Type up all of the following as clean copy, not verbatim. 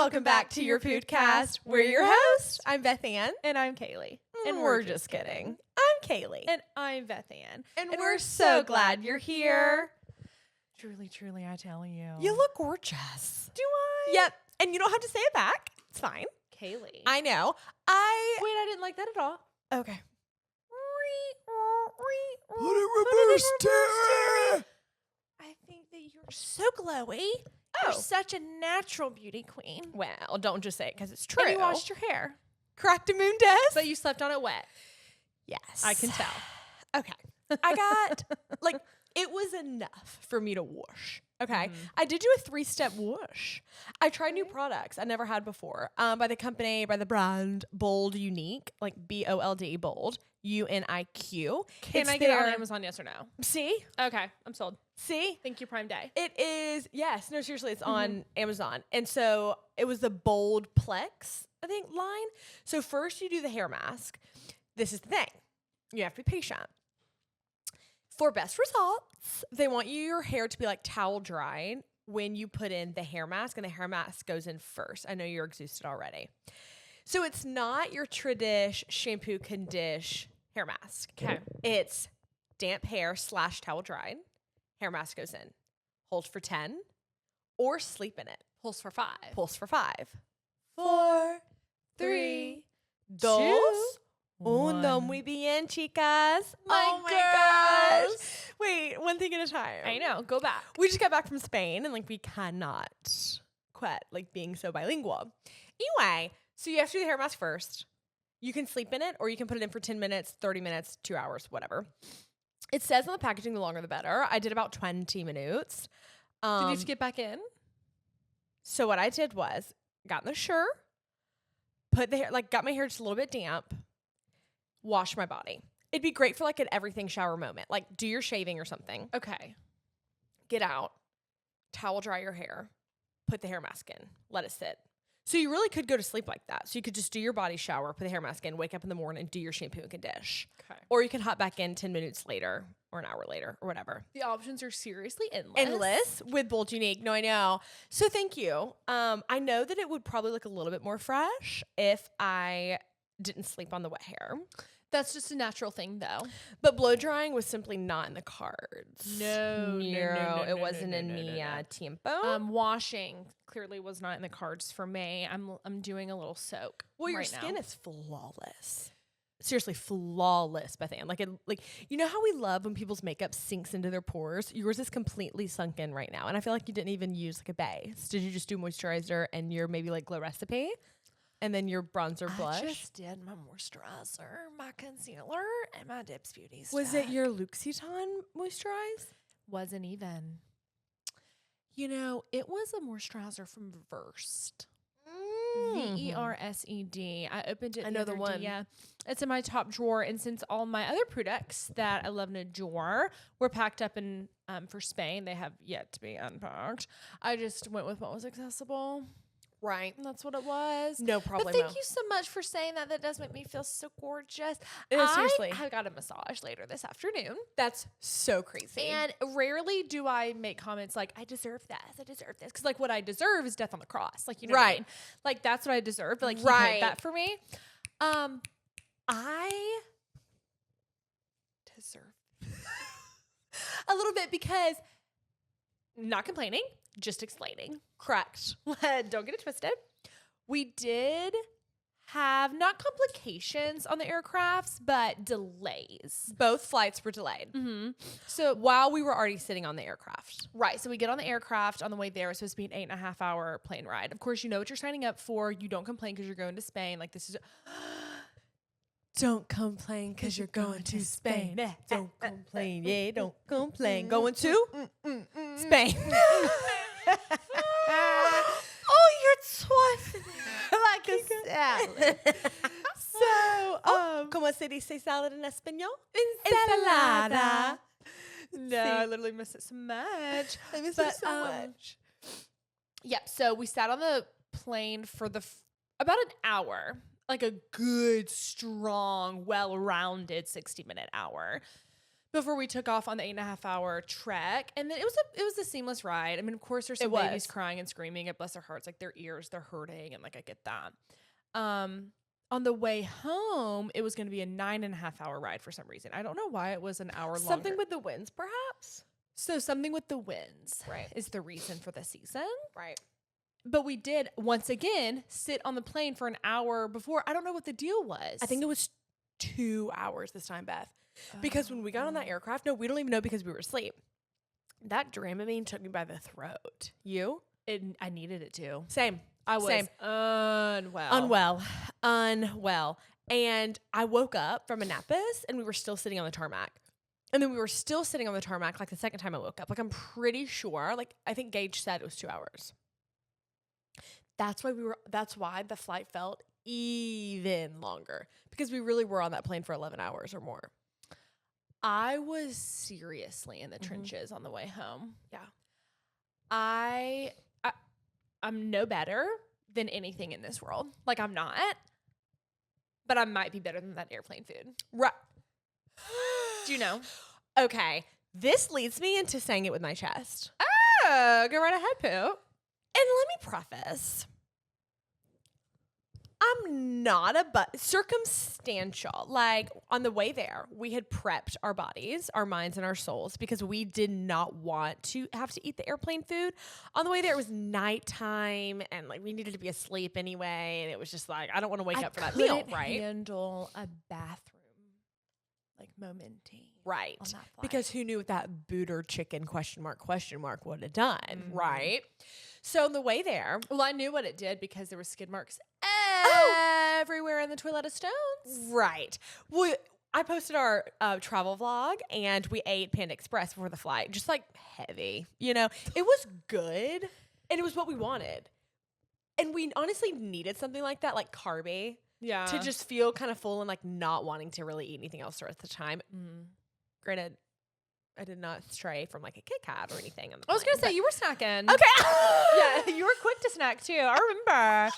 welcome back to your podcast. We're your hosts. I'm Beth Ann. And I'm Kaylee. And we're just kidding. I'm Kaylee. And I'm Beth Ann. And we're so glad you're here. Truly, truly, I tell you. You look gorgeous. Do I? Yep. And you don't have to say it back. It's fine. Kaylee. I know. Wait, I didn't like that at all. Okay. Put it reverse, Terry. I think that you're so glowy. Oh. You're such a natural beauty queen. Well, don't just say it because it's true. And you washed your hair. Correct a moon desk. But you slept on it wet. Yes. I can tell. Okay. I got, it was enough for me to whoosh. Okay. Mhm. I did do a 3-step whoosh. I tried new products I never had before by the brand Bold Unique, like BOLD, Bold, UNIQ. Can I get it on Amazon, yes or no? See? Okay, I'm sold. See? Thank you, Prime Day. It is, yes. No, seriously, it's on Amazon. And so it was the Bold Plex, I think, line. So first you do the hair mask. This is the thing. You have to be patient. For best results, they want your hair to be like towel dried when you put in the hair mask, and the hair mask goes in first. I know you're exhausted already. So it's not your tradish shampoo condish hair mask. Okay. It's damp hair / towel dried. Hair mask goes in. Hold for 10 or sleep in it. Pulse for 5. Pulse for 5. 4, 3, 2, 1. Muy bien, chicas. Oh my gosh. Wait, one thing at a time. I know. Go back. We just got back from Spain and we cannot quit being so bilingual. Anyway, so you have to do the hair mask first. You can sleep in it or you can put it in for 10 minutes, 30 minutes, 2 hours, whatever. It says on the packaging, the longer the better. I did about 20 minutes. Did you have to get back in? So what I did was got in the shower, put the hair, got my hair just a little bit damp, wash my body. It'd be great for an everything shower moment. Do your shaving or something. Okay. Get out, towel dry your hair, put the hair mask in, let it sit. So you really could go to sleep like that. So you could just do your body shower, put the hair mask in, wake up in the morning, do your shampoo and condish. Okay. Or you can hop back in 10 minutes later or an hour later or whatever. The options are seriously endless. Endless with Bold Unique. No, I know. So thank you. I know that it would probably look a little bit more fresh if I didn't sleep on the wet hair. That's just a natural thing, though. But blow drying was simply not in the cards. No, it wasn't in the tempo. Washing clearly was not in the cards for me. I'm doing a little soak. Well, your right skin now. is flawless. Seriously, flawless, Beth Ann. You know how we love when people's makeup sinks into their pores? Yours is completely sunk in right now, and I feel like you didn't even use a base. Did you just do moisturizer and your maybe Glow Recipe? And then your bronzer blush? I just did my moisturizer, my concealer, and my Dips Beauty stuff. Was it your L'Occitane moisturize? Wasn't even. It was a moisturizer from Versed. Versed. I opened it. I know the one. Yeah, it's in my top drawer. And since all my other products that I love and adore were packed up in for Spain, they have yet to be unpacked. I just went with what was accessible. Right. And that's what it was. No problem. But thank you so much for saying that. That does make me feel so gorgeous. Seriously. I got a massage later this afternoon. That's so crazy. And rarely do I make comments like, I deserve this. I deserve this. Because what I deserve is death on the cross. You know what I mean? That's what I deserve. But he paid that for me. I deserve a little bit because not complaining, just explaining. Correct. Don't get it twisted. We did have not complications on the aircrafts, but delays. Both flights were delayed. Mm-hmm. So while we were already sitting on the aircraft. Right. So we get on the aircraft on the way there. It's supposed to be an 8.5-hour plane ride. Of course, you know what you're signing up for. You don't complain because you're going to Spain. This is... Don't complain because you're going to Spain. Don't complain. Yeah, don't complain. Going to Spain. Oh, you're twisting like a salad. So, ¿cómo se dice salad en español? Ensalada. No, I literally miss it so much. I miss it so much. Yep. So we sat on the plane for about an hour, a good, strong, well-rounded 60-minute hour. before we took off on the 8.5-hour trek. And then it was a seamless ride. I mean, of course, there's some babies crying and screaming. It bless their hearts, like their ears, they're hurting, and like I get that. On the way home, it was going to be a 9.5-hour ride for some reason. I don't know why it was an hour longer. Something with the winds, perhaps. So something with the winds, Right, is the reason for the season. Right. But we did once again sit on the plane for an hour before. I don't know what the deal was. I think it was 2 hours this time, Beth. Because when we got on that aircraft, no, we don't even know because we were asleep. That Dramamine took me by the throat. You? I needed it too. Same. I was Same. Unwell. And I woke up from a napus and we were still sitting on the tarmac. And then we were still sitting on the tarmac like the second time I woke up. Like I'm pretty sure, like I think Gage said it was 2 hours. That's why the flight felt even longer. Because we really were on that plane for 11 hours or more. I was seriously in the trenches on the way home. Yeah. I'm no better than anything in this world. Like I'm not, but I might be better than that airplane food. Right. Do you know? Okay. This leads me into saying it with my chest. Oh, go right ahead, Pooh. And let me preface. I'm not circumstantial. Like on the way there, we had prepped our bodies, our minds, and our souls because we did not want to have to eat the airplane food. On the way there, it was nighttime and like we needed to be asleep anyway. And it was just like, I don't want to wake up for that meal, right? Handle a bathroom like momenting. Right. On that flight. Because who knew what that booter chicken question mark would have done, right? So on the way there. Well, I knew what it did because there were skid marks everywhere in the Toilette of Stones. Right. Well, I posted our travel vlog and we ate Panda Express before the flight. Just like heavy, you know. It was good and it was what we wanted. And we honestly needed something like that, like carby. Yeah. To just feel kind of full and like not wanting to really eat anything else the rest of the time. Granted, I did not stray from like a Kit Kat or anything. I was going to say, you were snacking. Okay. Yeah, you were quick to snack too. I remember.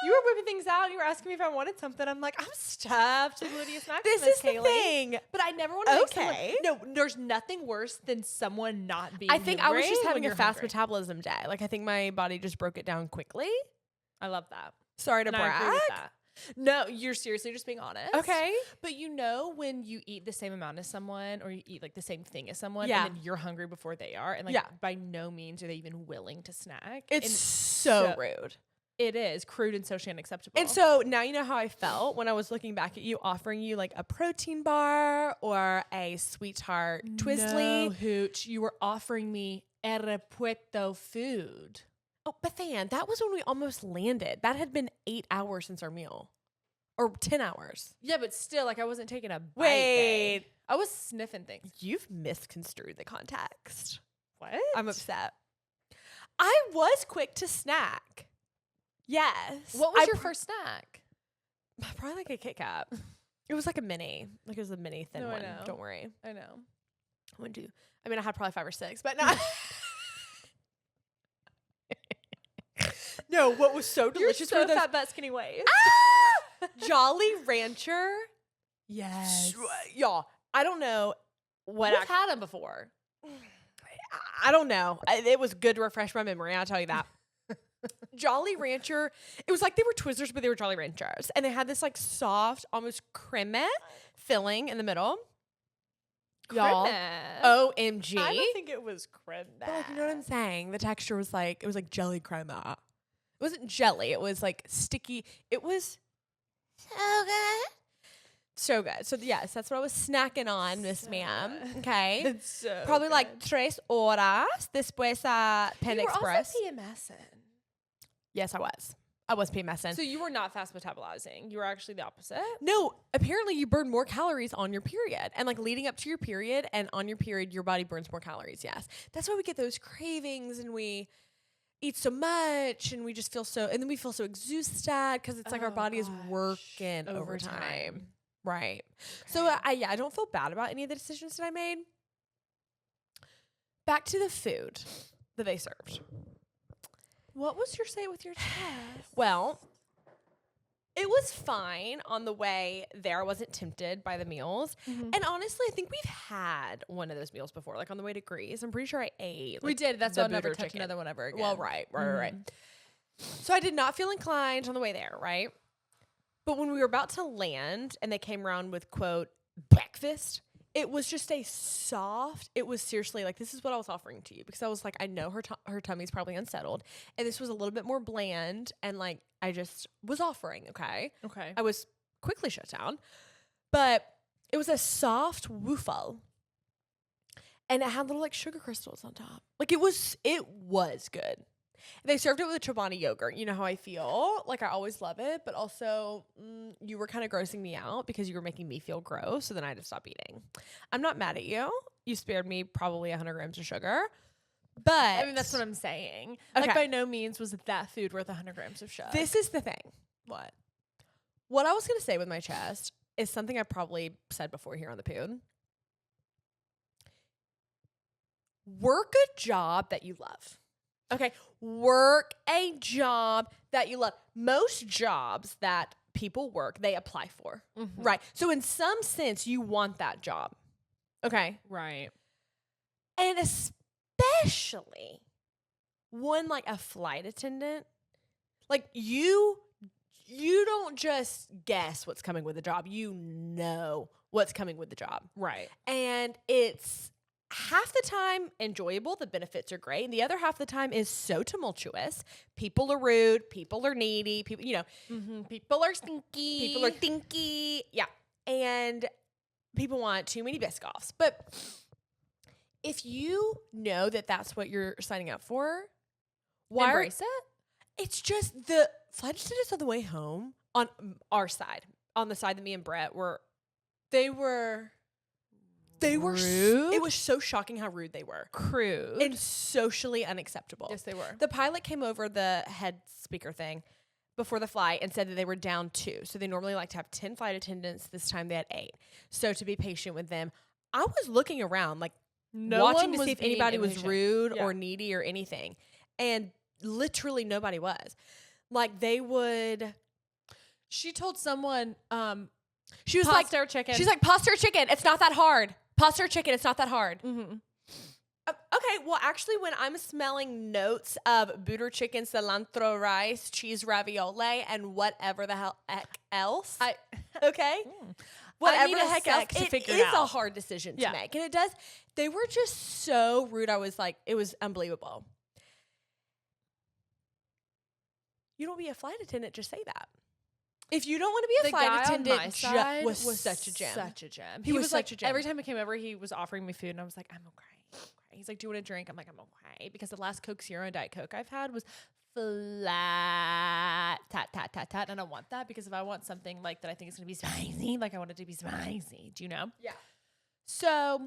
You were whipping things out. You were asking me if I wanted something. I'm like, I'm stuffed. Like, what do you snack This from, is Miss the Kaylee? thing. But I never want to make Okay. someone. No, there's nothing worse than someone not being I think I was hungry just when having a you're fast hungry. metabolism day. Like I think my body just broke it down quickly. I love that. Sorry to And I brag. agree with that. No, you're seriously just being honest. Okay. But you know when you eat the same amount as someone or you eat like the same thing as someone Yeah. and then you're hungry before they are and like Yeah. by no means are they even willing to snack. It's And so rude. It is crude and socially unacceptable. And so now you know how I felt when I was looking back at you offering you like a protein bar or a sweetheart Twizzly. No, Hooch, you were offering me aeropuerto food. Oh, but Fan, that was when we almost landed. That had been 8 hours since our meal. Or 10 hours. Yeah, but still, like I wasn't taking a bite. Wait. babe. I was sniffing things. You've misconstrued the context. What? I'm upset. I was quick to snack. Yes. What was your first snack? Probably like a Kit Kat. It was like a mini. Like it was a mini thin No, I one. know. Don't worry. I know. I mean, I had probably 5 or 6, but not. No, what was so delicious You're were so those fat, butt, skinny waist. Jolly Rancher. Yes. Y'all, I don't know what We've had them before. I don't know. It was good to refresh my memory. I'll tell you that. Jolly Rancher. It was like they were Twizzlers, but they were Jolly Ranchers. And they had this like soft, almost creme filling in the middle. Y'all. OMG. I don't think it was creme. But like, you know what I'm saying? The texture was like, it was like jelly crema. It wasn't jelly. It was like sticky. It was so good. So good. So yes, that's what I was snacking on, Miss Ma'am. Okay. It's so Probably good. like 3 horas después a Panda You were Express. also PMSing. Yes, I was. I was PMSing. So you were not fast metabolizing. You were actually the opposite. No, apparently you burn more calories on your period. And like leading up to your period and on your period, your body burns more calories. Yes. That's why we get those cravings and we eat so much and we just feel so, and then we feel so exhausted because it's like our body is working overtime. Right. Okay. So I don't feel bad about any of the decisions that I made. Back to the food that they served. What was your say with your test? Well, It was fine on the way there. I wasn't tempted by the meals. And honestly, I think we've had one of those meals before, like on the way to Greece. I'm pretty sure I ate. Like, we did. That's why I'll never touch chicken. another one ever again. Well, right. So I did not feel inclined on the way there, right? But when we were about to land and they came around with, quote, breakfast, it was just a soft, it was seriously like, this is what I was offering to you. Because I was like, I know her tummy's probably unsettled. And this was a little bit more bland. And like, I just was offering, okay? Okay. I was quickly shut down. But it was a soft woofle. And it had little like sugar crystals on top. Like it was good. They served it with a Chobani yogurt. You know how I feel? Like I always love it, but also you were kind of grossing me out because you were making me feel gross. So then I had to stop eating. I'm not mad at you. You spared me probably 100 grams of sugar. But I mean, that's what I'm saying. Okay. Like by no means was that food worth 100 grams of sugar. This is the thing. What? What I was going to say with my chest is something I probably said before here on the Pood. Work a job that you love. Okay, work a job that you love. Most jobs that people work, they apply for, right? So in some sense, you want that job, okay? Right. And especially one like a flight attendant, like you don't just guess what's coming with the job. You know what's coming with the job. Right. And it's half the time enjoyable, the benefits are great, and the other half of the time is so tumultuous. People are rude, people are needy, people, People are stinky. Yeah. And people want too many Biscoffs. But if you know that that's what you're signing up for, Embrace it. It's just the flight attendants on the way home on our side, on the side that me and Brett were, they were rude? It was so shocking how rude they were. Crude. And socially unacceptable. Yes, they were. The pilot came over the head speaker thing before the flight and said that they were down 2. So they normally like to have 10 flight attendants. This time they had 8. So to be patient with them, I was looking around like watching to see if anybody was rude or needy or anything. And literally nobody was. Like they would. She told someone, she was pasta or chicken. She's like, pasta or chicken. It's not that hard. Pasta or chicken. It's not that hard. Mm-hmm. Okay, well, actually, when I'm smelling notes of butter chicken, cilantro rice, cheese ravioli, and whatever the hell else, okay? Whatever the heck else, it is a hard decision to make. And it does. They were just so rude. I was like, it was unbelievable. You don't be a flight attendant, just say that. If you don't want to be a flight attendant, was such a gem. Such a gem. He was like, such a gem. Every time he came over, he was offering me food, and I was like, I'm okay. He's like, do you want a drink? I'm like, I'm okay. Because the last Coke Zero and Diet Coke I've had was flat, tat. And I want that because if I want something like that I think is going to be spicy, like I want it to be spicy. Do you know? Yeah. So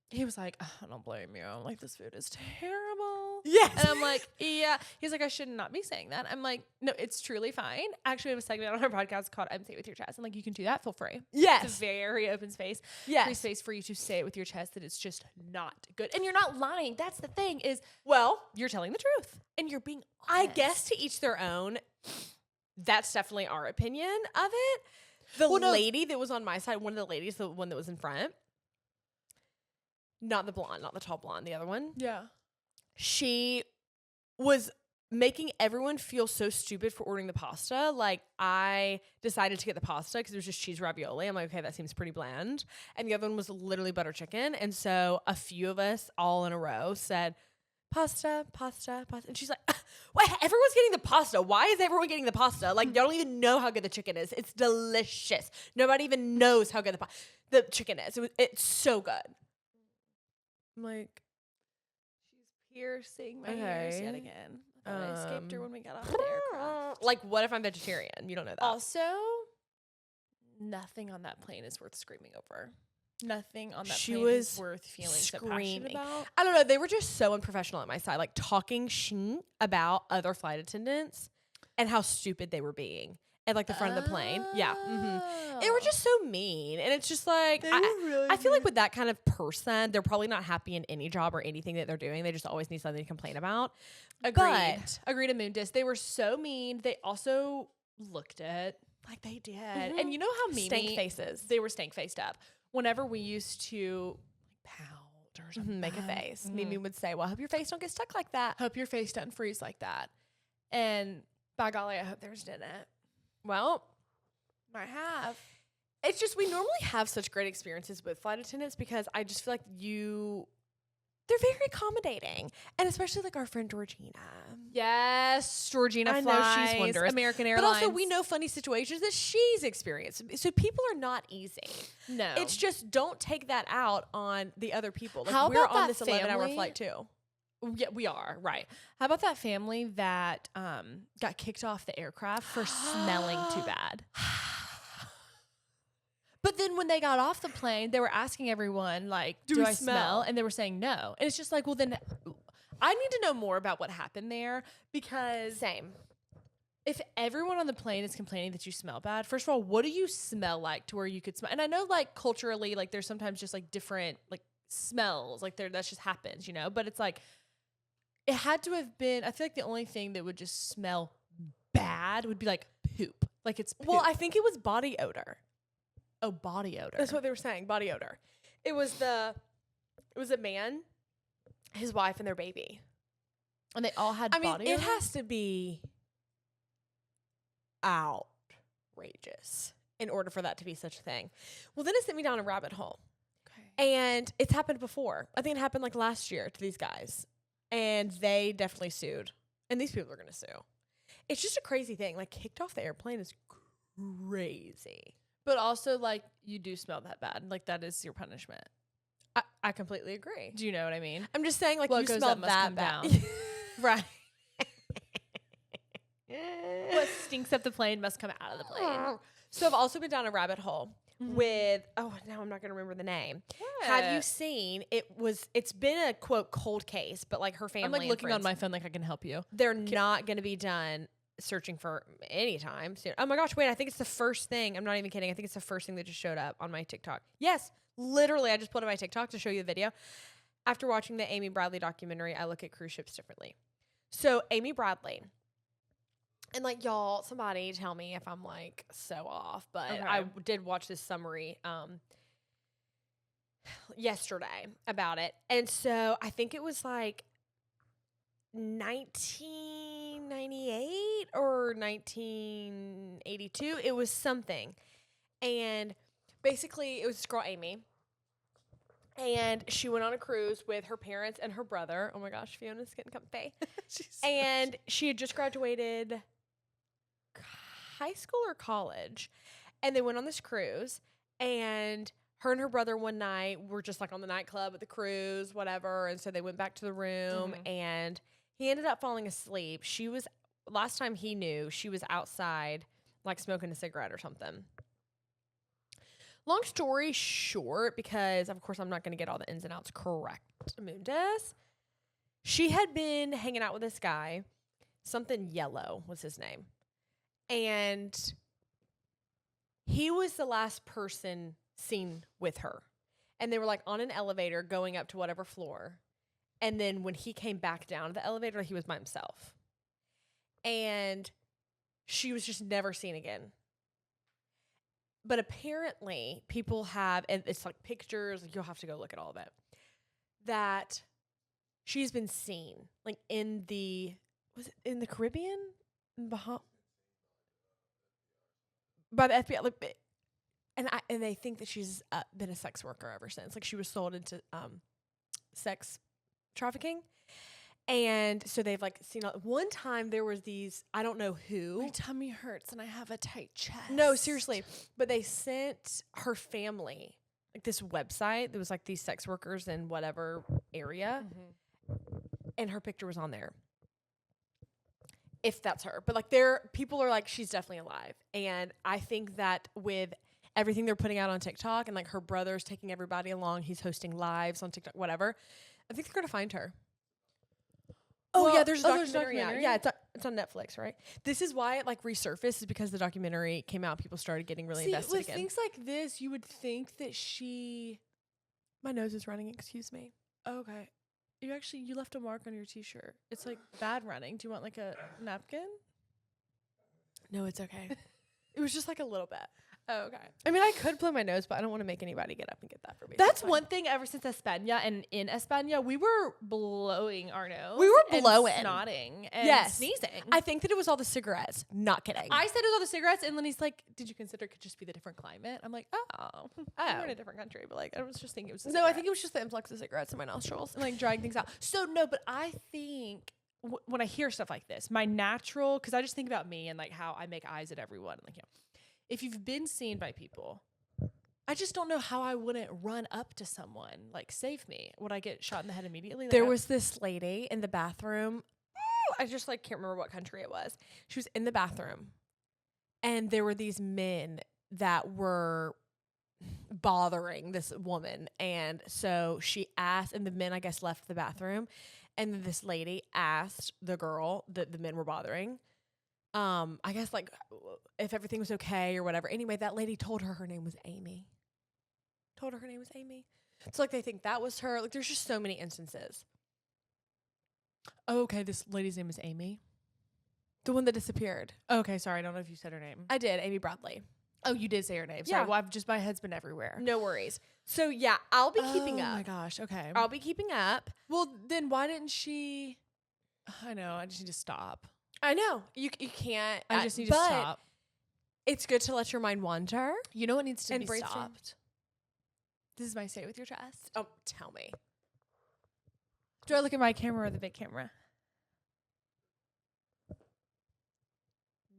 he was like, oh, I don't blame you. I'm like, this food is terrible. Yes. And I'm like, yeah. He's like, I should not be saying that. I'm like, no, it's truly fine. Actually, we have a segment on our podcast called I'm Say It With Your Chest. And like, you can do that. Feel free. Yes. It's a very open space. Yes. Free space for you to say it with your chest that it's just not good. And you're not lying. That's the thing is, well, you're telling the truth. And you're being I honest. guess to each their own. That's definitely our opinion of it. The lady that was on my side, one of the ladies, the one that was in front, not the blonde, not the tall blonde, the other one. Yeah. She was making everyone feel so stupid for ordering the pasta. Like, I decided to get the pasta because it was just cheese ravioli. I'm like, okay, that seems pretty bland. And the other one was literally butter chicken. And so a few of us all in a row said, pasta. And she's like, wait, everyone's getting the pasta. Why is everyone getting the pasta? Like, you don't even know how good the chicken is. It's delicious. Nobody even knows how good the chicken is. It's so good. I'm like, she's piercing my ears yet again. I thought I escaped her when we got off the aircraft. Like, what if I'm vegetarian? You don't know that. Also, nothing on that plane is worth screaming over. Nothing on that plane is worth feeling so passionate about. I don't know. They were just so unprofessional at my side, like talking shit about other flight attendants and how stupid they were being at like the front of the plane. Yeah. Mm-hmm. They were just so mean. And it's just like, I feel like with that kind of person, they're probably not happy in any job or anything that they're doing. They just always need something to complain about. Agreed. Agreed, Amundus. They were so mean. They also looked it. Like they did. Mm-hmm. And you know how Mimi... Stank faces. They were stank faced up. Whenever we used to pout or something. Make a face. Mimi would say, well, I hope your face don't get stuck like that. Hope your face doesn't freeze like that. And by golly, I hope theirs didn't. Well, I have. It's just we normally have such great experiences with flight attendants because I just feel like they're very accommodating. And especially like our friend Georgina. Yes, Georgina I flies. know she's wondrous. American Airlines. But also we know funny situations that she's experienced. So people are not easy. No. It's just don't take that out on the other people. Like How we're about on that this 11-hour family? flight too. Yeah, we are, right. How about that family that got kicked off the aircraft for smelling too bad? But then when they got off the plane, they were asking everyone, like, do I smell? And they were saying no. And it's just like, well, then I need to know more about what happened there because Same. if everyone on the plane is complaining that you smell bad, first of all, what do you smell like to where you could smell? And I know, like, culturally, like, there's sometimes just, like, different, like, smells. Like, that just happens, you know? But it's like, it had to have been, I feel like the only thing that would just smell bad would be, like, poop. Like, it's poop. Well, I think it was body odor. Oh, body odor. That's what they were saying, body odor. It was a man, his wife, and their baby. And they all had body odor? It has to be outrageous in order for that to be such a thing. Well, then it sent me down a rabbit hole. Okay. And it's happened before. I think it happened like last year to these guys. And they definitely sued. And these people are going to sue. It's just a crazy thing. Like, kicked off the airplane is crazy. But also, like, you do smell that bad. Like, that is your punishment. I completely agree. Do you know what I mean? I'm just saying, like, What you goes smell up must that come bad. down. Right. What stinks up the plane must come out of the plane. So I've also been down a rabbit hole with, now I'm not going to remember the name. What? Have you seen, it's been a, quote, cold case, but, like, her family I'm, like, and looking on friends, my phone like I can help you. they're not going to be done searching for any time soon. Oh my gosh, wait, I think it's the first thing. I'm not even kidding. I think it's the first thing that just showed up on my TikTok. Yes, literally, I just pulled up my TikTok to show you the video. After watching the Amy Bradley documentary, I look at cruise ships differently. So Amy Bradley, and like y'all, somebody tell me if I'm like so off, but Okay. I did watch this summary yesterday about it. And so I think it was like 1998 or 1982. It was something. And basically it was this girl, Amy. And she went on a cruise with her parents and her brother. Oh my gosh, Fiona's getting comfy. And she had just graduated high school or college. And they went on this cruise. And her and her brother one night were just like on the nightclub at the cruise, whatever. And so they went back to the room and he ended up falling asleep. Last time he knew, she was outside, like smoking a cigarette or something. Long story short, because of course I'm not going to get all the ins and outs correct, Mundus. She had been hanging out with this guy. Something Yellow was his name. And he was the last person seen with her. And they were like on an elevator going up to whatever floor. And then when he came back down to the elevator, he was by himself. And she was just never seen again. But apparently people have, and it's like pictures, like you'll have to go look at all of it, that she's been seen like in the Caribbean? By the FBI. Like, and they think that she's been a sex worker ever since. Like she was sold into sex trafficking. And so they've like seen one time there was these, I don't know who. My tummy hurts and I have a tight chest. No, seriously. But they sent her family like this website. There was like these sex workers in whatever area. And her picture was on there. If that's her. But like people are like, she's definitely alive. And I think that with everything they're putting out on TikTok and like her brother's taking everybody along, he's hosting lives on TikTok, whatever. I think they're going to find her. Oh, yeah, there's a documentary. Yeah, it's on Netflix, right? This is why it like resurfaced, is because the documentary came out. People started getting really invested again. Things like this, you would think that she... My nose is running, excuse me. Okay. You left a mark on your t-shirt. It's like bad running. Do you want like a napkin? No, it's okay. It was just like a little bit. Oh, okay. I mean, I could blow my nose, but I don't want to make anybody get up and get that for me. That's one thing ever since España, and in España, we were blowing our nose. We were blowing. And snotting and sneezing. I think that it was all the cigarettes. Not kidding. I said it was all the cigarettes, and Lenny's like, did you consider it could just be the different climate? I'm like, we're in a different country, but like, I was just thinking it was I think it was just the influx of cigarettes in my nostrils. and like drying things out. So no, but I think when I hear stuff like this, my natural, because I just think about me and like how I make eyes at everyone, like, if you've been seen by people, I just don't know how I wouldn't run up to someone, like, save me. Would I get shot in the head immediately? Like, There was this lady in the bathroom. I just like can't remember what country it was. She was in the bathroom, and there were these men that were bothering this woman, and so she asked, and the men, I guess, left the bathroom, and then this lady asked the girl that the men were bothering, I guess like if everything was okay or whatever. Anyway, that lady told her name was Amy. So like they think that was her. Like there's just so many instances. Oh, okay, this lady's name is Amy. The one that disappeared. Okay, sorry, I don't know if you said her name. I did, Amy Bradley. Oh, you did say her name. Sorry, Yeah. well, my head's been everywhere. No worries. So yeah, I'll be keeping up. Oh my gosh, okay. I'll be keeping up. Well, then why didn't she? I know, I just need to stop. I know. You can't. I just need to stop. It's good to let your mind wander. You know what needs to And be brainstorm. stopped? This is my say it with your chest. Oh, tell me. Do I look at my camera or the big camera?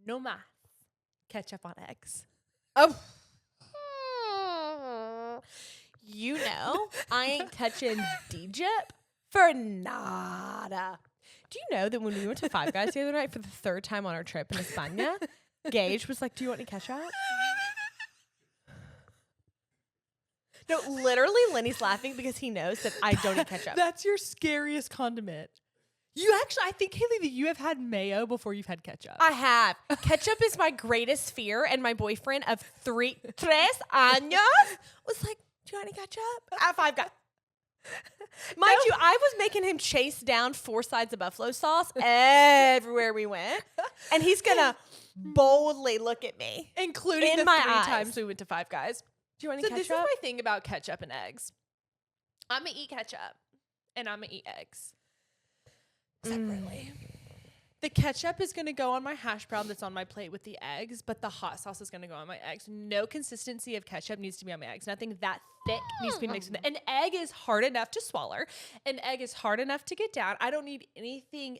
No math. Ketchup on eggs. Oh. You know, I ain't touching D-Jip for nada. Do you know that when we went to Five Guys the other night for the third time on our trip in España, Gage was like, do you want any ketchup? No, literally, Lenny's laughing because he knows that I don't eat ketchup. That's your scariest condiment. You actually, I think, Haley, that you have had mayo before you've had ketchup. I have. Ketchup is my greatest fear, and my boyfriend of 3 años was like, do you want any ketchup? At Five Guys. Mind you, I was making him chase down 4 sides of buffalo sauce everywhere we went, and he's gonna boldly look at me, Including in the my 3 eyes. times we went to Five Guys. Do you want So any this ketchup? is my thing about ketchup and eggs. I'm going to eat ketchup, and I'm going to eat eggs separately. The ketchup is going to go on my hash brown that's on my plate with the eggs, but the hot sauce is going to go on my eggs. No consistency of ketchup needs to be on my eggs. Nothing that thick needs to be mixed with it. An egg is hard enough to swallow. An egg is hard enough to get down. I don't need anything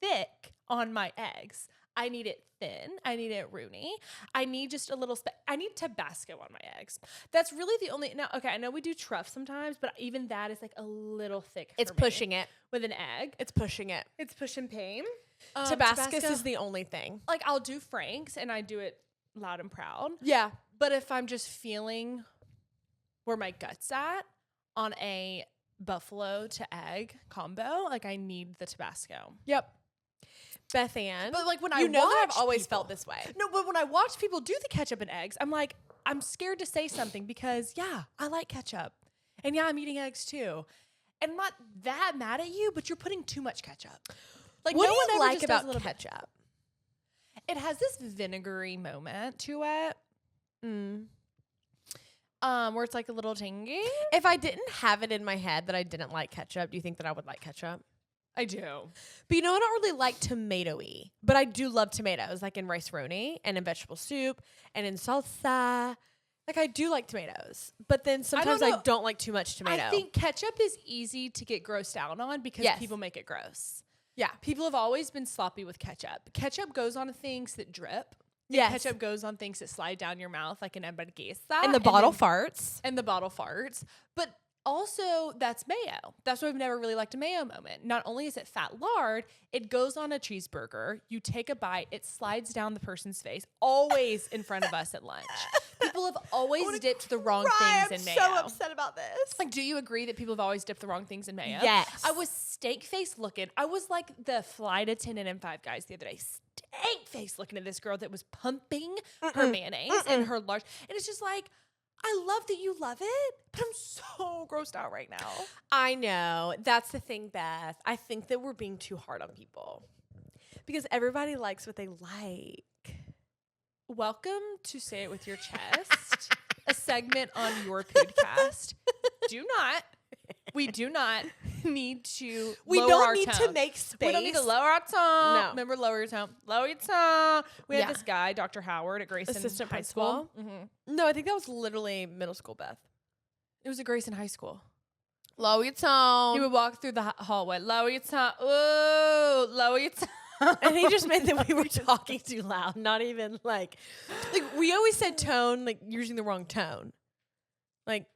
thick on my eggs. I need it thin. I need it roony. I need just a little I need Tabasco on my eggs. That's really the only. Now, okay, I know we do truff sometimes, but even that is like a little thick. It's for me. pushing it. With an egg. It's pushing it. It's pushing pain. Tabascus is the only thing. Like I'll do Frank's and I do it loud and proud. Yeah. But if I'm just feeling where my gut's at on a buffalo to egg combo, like I need the Tabasco. Yep. Beth Ann. But like when I you know that I've watch always people- felt this way. No, but when I watch people do the ketchup and eggs, I'm like, I'm scared to say something because yeah, I like ketchup. And yeah, I'm eating eggs too. And I'm not that mad at you, but you're putting too much ketchup. Like What no do one you ever like just does a about little bit. ketchup? It has this vinegary moment to it. Where it's like a little tangy. If I didn't have it in my head that I didn't like ketchup, do you think that I would like ketchup? I do. But you know, I don't really like tomato-y, but I do love tomatoes, like in rice roni and in vegetable soup and in salsa. Like I do like tomatoes, but then sometimes I know. don't like too much tomato. I think ketchup is easy to get grossed out on because Yes. people make it gross. yeah. People have always been sloppy with ketchup. Ketchup goes on things that drip. And Yes. ketchup goes on things that slide down your mouth like an hamburguesa. And the bottle then- farts. And the bottle farts. But also, that's mayo. That's why I've never really liked a mayo moment. Not only is it fat lard, it goes on a cheeseburger. You take a bite, it slides down the person's face, always in front of us at lunch. People have always dipped the wrong things in mayo. I'm so upset about this. Like, do you agree that people have always dipped the wrong things in mayo? Yes. I was steak face looking. I was like the flight attendant in Five Guys the other day. Steak face looking at this girl that was pumping her mayonnaise and her large. And it's just like, I love that you love it, but I'm so grossed out right now. I know. That's the thing, Beth. I think that we're being too hard on people because everybody likes what they like. Welcome to Say It With Your Chest, a segment on your podcast. We do not need to lower our tone. to make space. We don't need to lower our tone. No. Remember, lower your tone. Lower your tone. We had this guy, Dr. Howard at Grayson Assistant High principal. School. Mm-hmm. No, I think that was literally middle school, Beth. It was at Grayson High School. Lower your tone. He would walk through the hallway. Lower your tone. Ooh, lower your tone. And he just meant that we were talking too loud, not even like we always said tone, like using the wrong tone. Like,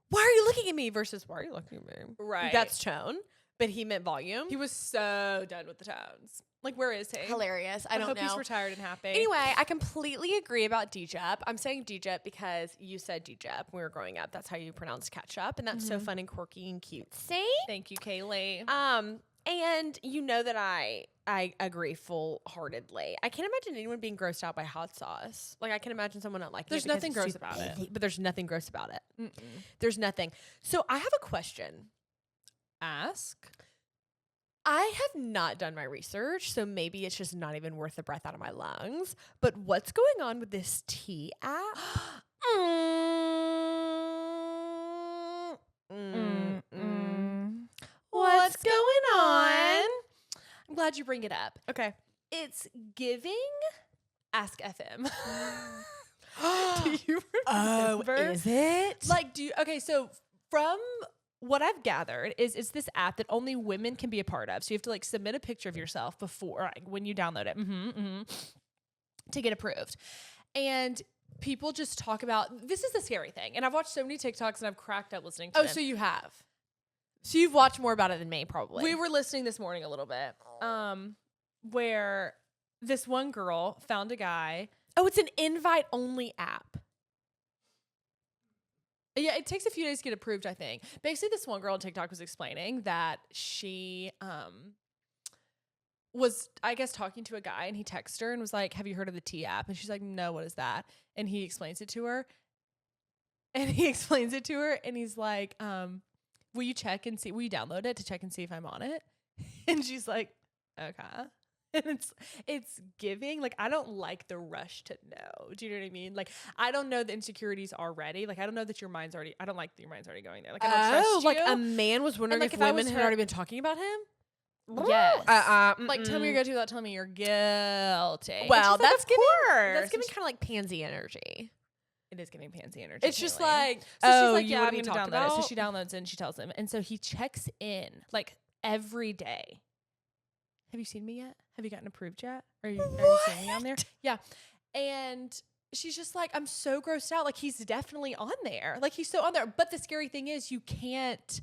why are you looking at me versus why are you looking at me? Right. That's tone, but he meant volume. He was so done with the tones. Like, where is he? Hilarious. I don't hope know. he's retired and happy. Anyway, I completely agree about DJEP. I'm saying DJEP because you said DJEP when we were growing up. That's how you pronounce ketchup, and that's so fun and quirky and cutesy. Thank you, Kaylee. And you know that I agree full-heartedly. I can't imagine anyone being grossed out by hot sauce. Like, I can imagine someone not liking There's it. There's nothing gross about it. But there's nothing gross about it. Mm-mm. There's nothing. So I have a question. Ask. I have not done my research, so maybe it's just not even worth the breath out of my lungs. But what's going on with this tea app? What's going on? I'm glad you bring it up. Okay. It's giving Ask FM. Do you remember? Is it? Like, so from what I've gathered is it's this app that only women can be a part of. So you have to like submit a picture of yourself before, when you download it to get approved. And people just talk about, this is the scary thing. And I've watched so many TikToks and I've cracked up listening to them. so you have. So you've watched more about it than me, probably. We were listening this morning a little bit, where this one girl found a guy. Oh, it's an invite-only app. Yeah, it takes a few days to get approved, I think. Basically, this one girl on TikTok was explaining that she was, I guess, talking to a guy, and he texted her and was like, have you heard of the T app? And she's like, no, what is that? And he explains it to her. And he's like, will you check and see, will you download it to check and see if I'm on it? And she's like, okay. And it's giving, like, I don't like the rush to know. Do you know what I mean? Like, I don't know the insecurities already. Like, I don't know that your mind's already, I don't like that your mind's already going there. Like, I don't trust you. Like a man was wondering like, if if I women was had her- already been talking about him? Yes. Like, tell me you're guilty without telling me you're guilty. Well, And she's like, that's of giving, course. that's giving kind of like pansy energy. It is giving pansy energy. It's just Kaylee. like, so oh, she's like, you yeah, wanna I'm be going to talked download it. So about? she downloads it and she tells him. And so he checks in like every day. Have you seen me yet? Have you gotten approved yet? Are you seeing me on there? Yeah. And she's just like, I'm so grossed out. Like, he's definitely on there. Like, he's so on there. But the scary thing is you can't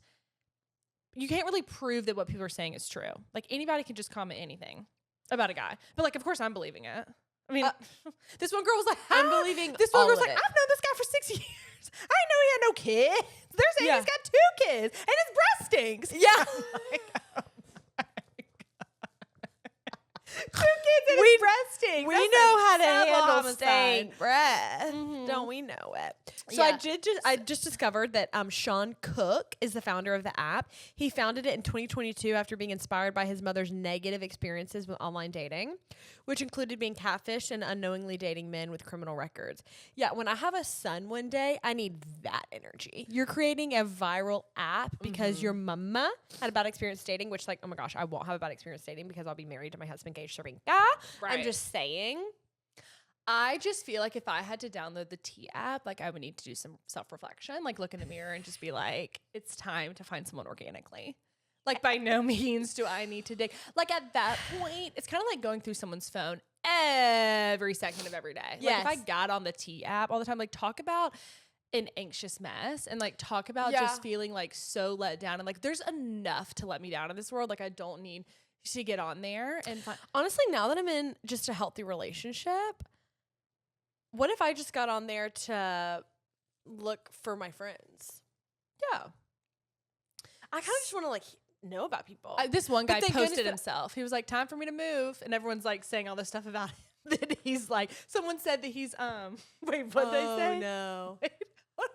really prove that what people are saying is true. Like, anybody can just comment anything about a guy. But like, of course I'm believing it. I mean, this one girl was like, I'm believing this one all girl was of like, it. I've known this guy for 6 years. I know he had no kids. They're saying he's got 2 kids and his breath stinks. Yeah. Two kids and his breath stinks. We That's know a how to double handle homicide. stank breath. Mhm. Don't we know it? So Yeah. I just discovered that Sean Cook is the founder of the app. He founded it in 2022 after being inspired by his mother's negative experiences with online dating, which included being catfished and unknowingly dating men with criminal records. Yeah, when I have a son one day, I need that energy. You're creating a viral app because your mama had a bad experience dating, which, like, oh my gosh, I won't have a bad experience dating because I'll be married to my husband, Gage Cervinka. I'm Right. just saying. I just feel like if I had to download the T app, like I would need to do some self-reflection, like look in the mirror and just be like, it's time to find someone organically. Like, by no means do I need to dig. Like, at that point, it's kind of like going through someone's phone every second of every day. Yes. Like, if I got on the T app all the time, like, talk about an anxious mess and like talk about just feeling like so let down and like there's enough to let me down in this world. Like, I don't need to get on there and Honestly, now that I'm in just a healthy relationship, what if I just got on there to look for my friends? yeah. I kind of just want to like know about people. This one guy thank posted goodness himself. He was like, time for me to move. And everyone's like saying all this stuff about him. That he's like, someone said that he's, wait, what'd they say? No. Wait, what?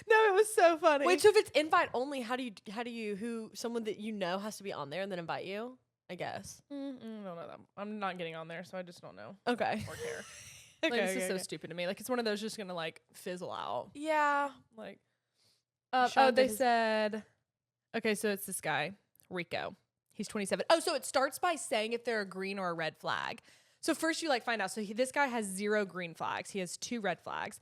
No, it was so funny. Wait, so if it's invite only, how do you, someone that you know has to be on there and then invite you? I guess. I don't know that. I'm not getting on there, so I just don't know Okay. or care. Like, this is so stupid to me. Like, it's one of those just gonna like fizzle out. Yeah. Like, They said, okay, so it's this guy, Rico. He's 27. Oh, so it starts by saying if they're a green or a red flag. So first you like find out. So this guy has 0 green flags. He has 2 red flags.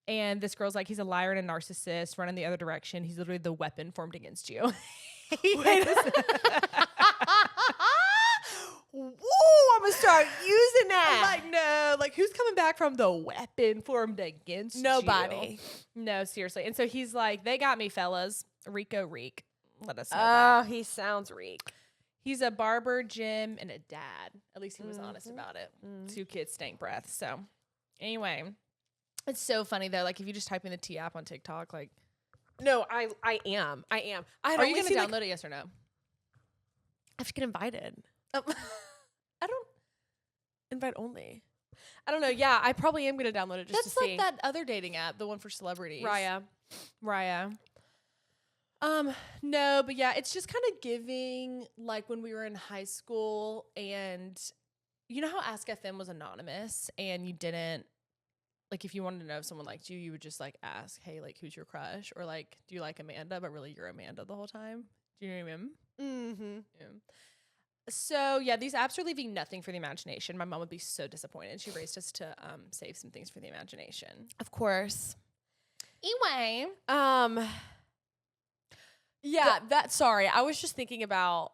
And this girl's like, he's a liar and a narcissist, running the other direction. He's literally the weapon formed against you. Wait. Woo, I'm gonna start using that. I'm like, no, like who's coming back from the weapon formed against Nobody. you? No, seriously. And so he's like, they got me, fellas. Rico Reek. Let us know. Oh, he sounds reek. He's a barber, gym, and a dad. At least he was honest about it. 2 kids, stank breath. So anyway, it's so funny though. Like if you just type in the T app on TikTok, like, No, I am. Are you going to download it? Yes or no? I have to get invited. I don't. Invite only. I don't know. Yeah, I probably am going to download it just That's to like see. that other dating app, the one for celebrities. Raya. No, but yeah, it's just kind of giving like when we were in high school, and you know how Ask FM was anonymous, and you didn't like if you wanted to know if someone liked you, you would just like ask, hey, like who's your crush, or like do you like Amanda, but really you're Amanda the whole time. Do you remember? Mm-hmm. Yeah. So yeah, these apps are leaving nothing for the imagination. My mom would be so disappointed. She raised us to save some things for the imagination. Of course. Anyway, yeah, sorry. I was just thinking about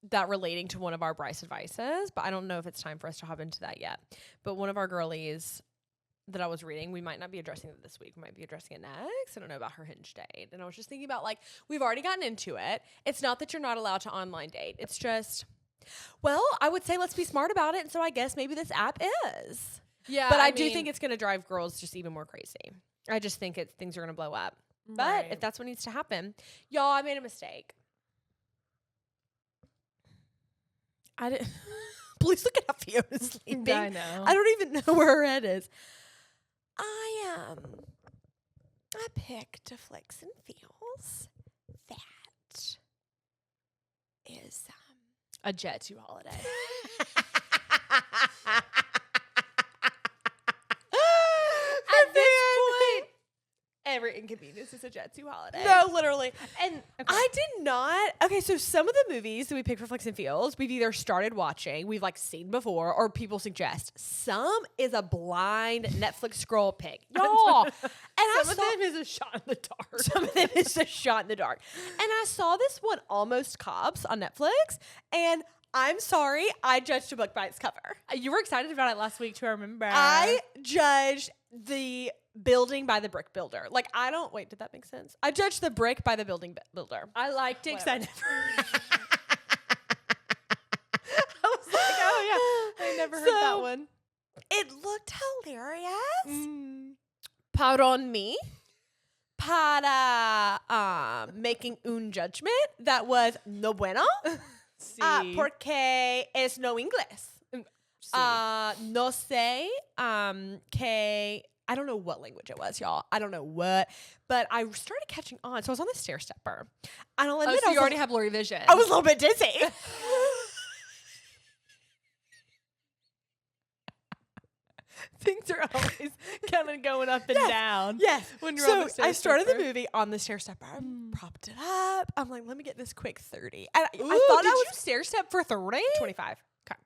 that relating to one of our Brice Advices, but I don't know if it's time for us to hop into that yet. But one of our girlies that I was reading, we might not be addressing it this week. We might be addressing it next. I don't know about her hinge date. And I was just thinking about, like, we've already gotten into it. It's not that you're not allowed to online date. It's just, well, I would say let's be smart about it. And so I guess maybe this app is. yeah, But I do think it's going to drive girls just even more crazy. I just think things are going to blow up. But right. if that's what needs to happen, y'all, I made a mistake. I didn't. Please look at how Fiona's sleeping. I know. I don't even know where her head is. I picked a Flex and Feels that is A Jet 2 holiday. At this point, every inconvenience is a Jet 2 holiday. No, literally. And I did not. Okay, so some of the movies that we pick for Flex and Feels, we've either started watching, we've like seen before, or people suggest. Some is a blind Netflix scroll pick. Y'all. And some of them is a shot in the dark. Some of them is a shot in the dark. And I saw this one, Almost Cops, on Netflix, and I'm sorry, I judged a book by its cover. You were excited about it last week too, I remember. I judged the building by the brick builder. Like, wait, did that make sense? I judged the brick by the building builder. I liked it because I Whatever. never. I was like, oh yeah, I never heard that one. It looked hilarious. Pardon me. Para making un judgment that was no bueno. Sí. Porque es no inglés. Sí. No sé que I don't know what language it was, y'all. I don't know what, but I started catching on. So I was on the stair stepper. And I'll admit, so you already have blurry vision. I was a little bit dizzy. Things are always kind of going up and down. Yes. When you're So on the stair I started the stepper. movie on the stair stepper. I propped it up. I'm like, let me get this quick 30. And I Ooh, thought did I was you stair step for 30? 25. Okay.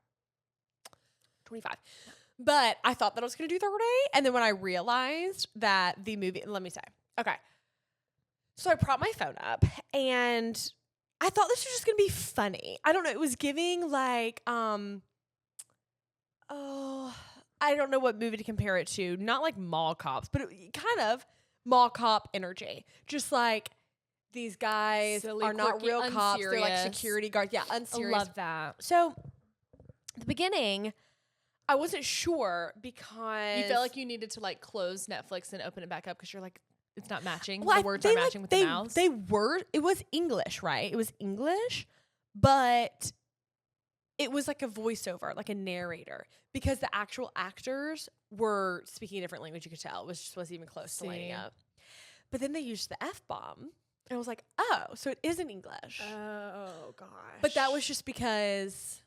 25. But I thought that I was going to do 30. And then when I realized that the movie, let me say, okay. So I propped my phone up and I thought this was just going to be funny. I don't know. It was giving like, I don't know what movie to compare it to. Not like Mall Cops, but kind of Mall Cop energy. Just like these guys Silly, are not quirky, real cops. They're like unserious. security guards. Yeah, I unserious. love that. So at the beginning, I wasn't sure because You felt like you needed to like close Netflix and open it back up because you're like, it's not matching. Well, The words aren't matching with the mouths. It was English, right? It was English, but it was like a voiceover, like a narrator, because the actual actors were speaking a different language. You could tell it wasn't even close to lining up. But then they used the F-bomb, and I was like, oh, so it is in English. Oh gosh. But that was just because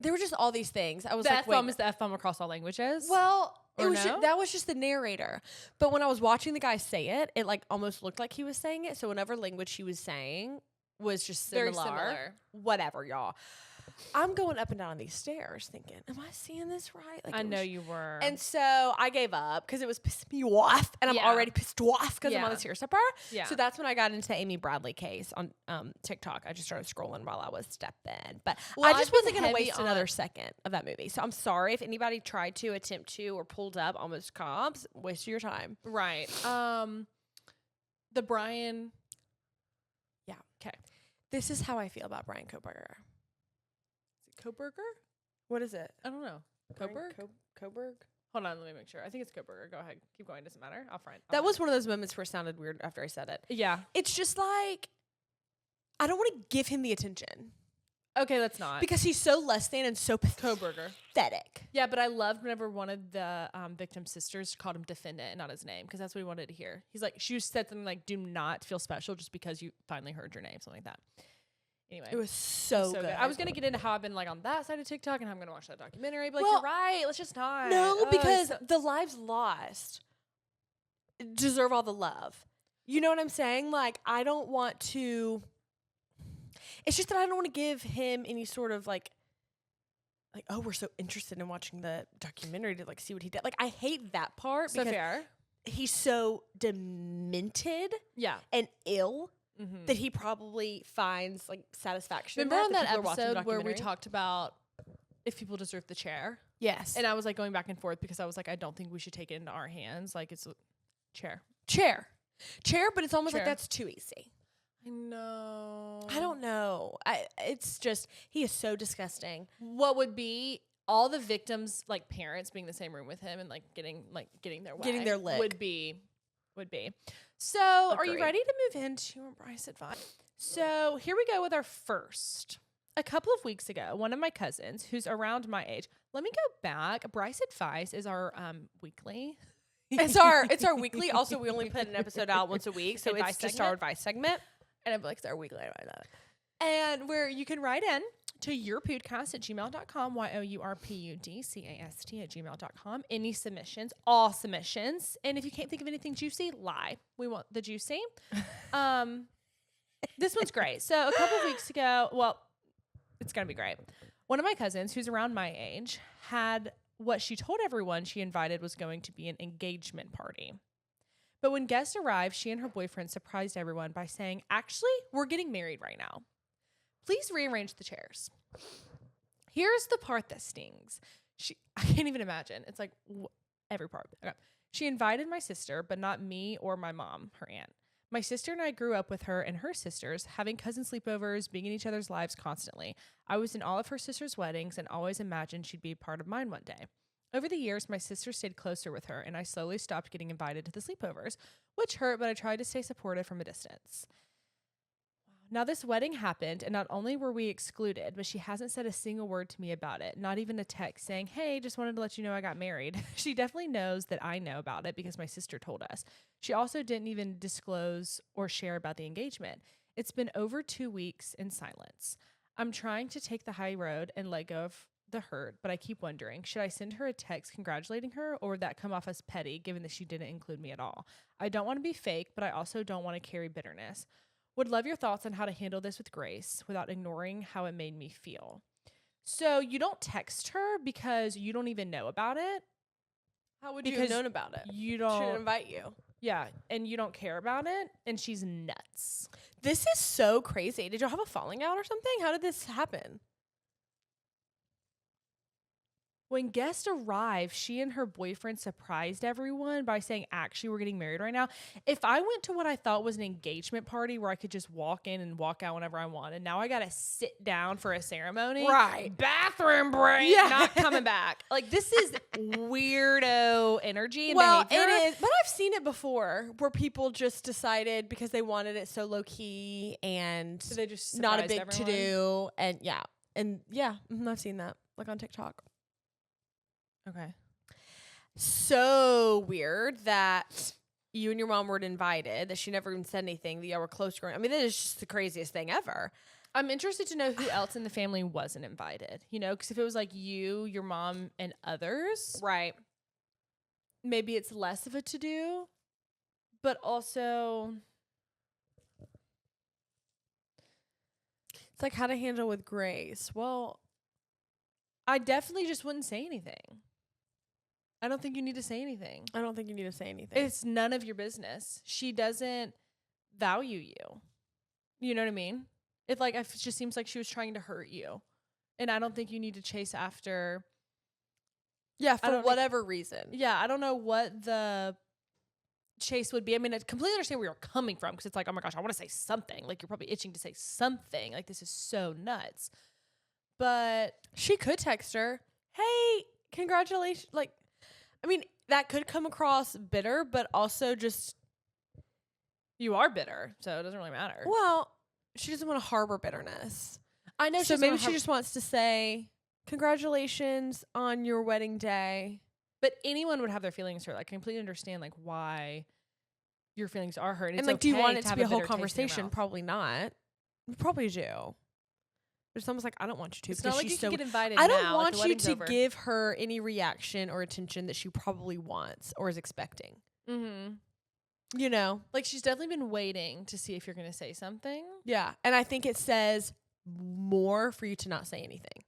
there were just all these things. I was The like, F-bomb is the F-bomb across all languages? well, Or that was just the narrator. But when I was watching the guy say it, it like almost looked like he was saying it. So whatever language he was saying was just Very similar. Whatever, y'all. I'm going up and down these stairs thinking, am I seeing this right? Like I know you were. And so I gave up because it was pissing me off. And I'm already pissed off because I'm on the tear-stepper. Yeah. So that's when I got into the Amy Bradley case on TikTok. I just started scrolling while I was stepping. But I just wasn't going to waste another second of that movie. So I'm sorry if anybody tried to attempt to or pulled up Almost Cops. Waste your time. Right. The Brian. Yeah. Okay. This is how I feel about Brian Koberger. Koberger? What is it? I don't know. Koberg? Koberg? Hold on, let me make sure. I think it's Koberger. Go ahead. Keep going. Doesn't matter. I'll find. That was one of those moments where it sounded weird after I said it. Yeah. It's just like, I don't want to give him the attention. Okay, let's not. Because he's so less than and so pathetic. Yeah, but I loved whenever one of the victim's sisters called him defendant and not his name, because that's what he wanted to hear. He's like, she said something like, do not feel special just because you finally heard your name, something like that. Anyway, it was so good. I was going to get into how I've been like on that side of TikTok and how I'm going to watch that documentary. But like, you're right. Let's just not. No, because the lives lost deserve all the love. You know what I'm saying? Like, I don't want to. It's just that I don't want to give him any sort of like, oh, we're so interested in watching the documentary to like see what he did. Like, I hate that part so because fair. He's so demented and ill. Mm-hmm. That he probably finds like satisfaction. Remember on that episode where we talked about if people deserve the chair? Yes. And I was like going back and forth because I was like, I don't think we should take it into our hands. Like it's a chair, but it's almost like that's too easy. I know. I don't know. It's just he is so disgusting. What would be all the victims like parents being in the same room with him and like getting their lick would be. So, Are you ready to move into your Brice Advice? So, here we go with our first. A couple of weeks ago, one of my cousins, who's around my age, let me go back. Brice Advice is our weekly. It's our weekly. Also, we only put an episode out once a week, so it's just our advice segment. And I'm like, it's our weekly advice. And where you can write in to yourpudcast@gmail.com, yourpudcast@gmail.com. Any submissions, all submissions. And if you can't think of anything juicy, lie. We want the juicy. This one's great. So a couple of weeks ago, well, it's going to be great. One of my cousins, who's around my age, had what she told everyone she invited was going to be an engagement party. But when guests arrived, she and her boyfriend surprised everyone by saying, actually, we're getting married right now. Please rearrange the chairs. Here's the part that stings. I can't even imagine. It's like every part. Okay. She invited my sister, but not me or my mom, her aunt. My sister and I grew up with her and her sisters, having cousin sleepovers, being in each other's lives constantly. I was in all of her sisters' weddings and always imagined she'd be a part of mine one day. Over the years, my sister stayed closer with her, and I slowly stopped getting invited to the sleepovers, which hurt, but I tried to stay supportive from a distance. Now, this wedding happened, and not only were we excluded, but she hasn't said a single word to me about it, not even a text saying, hey, just wanted to let you know I got married. She definitely knows that I know about it because my sister told us. She also didn't even disclose or share about the engagement. It's been over 2 weeks in silence. I'm trying to take the high road and let go of the hurt, but I keep wondering, should I send her a text congratulating her, or would that come off as petty given that she didn't include me at all? I don't want to be fake, but I also don't want to carry bitterness. Would love your thoughts on how to handle this with grace without ignoring how it made me feel. So you don't text her because you don't even know about it. How would you have known about it? You don't. She didn't invite you. Yeah, and you don't care about it, and she's nuts. This is so crazy. Did y'all have a falling out or something? How did this happen? When guests arrived, she and her boyfriend surprised everyone by saying, actually, we're getting married right now. If I went to what I thought was an engagement party where I could just walk in and walk out whenever I want, and now I got to sit down for a ceremony. Right. Bathroom break. Yeah. Not coming back. Like, this is weirdo energy and behavior. It is. But I've seen it before where people just decided because they wanted it so low key and so they just not a big to do. And yeah. I've seen that like on TikTok. Okay. So weird that you and your mom weren't invited, that she never even said anything, that y'all were close. I mean, that is just the craziest thing ever. I'm interested to know who else in the family wasn't invited, you know, because if it was like you, your mom, and others, Right. maybe it's less of a to-do, but also It's like how to handle with grace. Well, I definitely just wouldn't say anything. I don't think you need to say anything. I don't think you need to say anything. It's none of your business. She doesn't value you. You know what I mean? It just seems like she was trying to hurt you. And I don't think you need to chase after. Yeah, for whatever reason. Yeah, I don't know what the chase would be. I mean, I completely understand where you're coming from because it's like, oh my gosh, I want to say something. Like, you're probably itching to say something. Like, this is so nuts. But she could text her, hey, congratulations. Like, I mean, that could come across bitter, but also just. You are bitter, so it doesn't really matter. Well, she doesn't want to harbor bitterness. I know. So maybe she just wants to say, congratulations on your wedding day. But anyone would have their feelings hurt. I completely understand, like, why your feelings are hurt. And, like, do you want it to be a whole conversation? Probably not. You probably do. It's almost like, I don't want you to. It's not like you can get invited I now. don't want you to give her any reaction or attention that she probably wants or is expecting. Mm-hmm. You know? Like, she's definitely been waiting to see if you're going to say something. Yeah. And I think it says more for you to not say anything.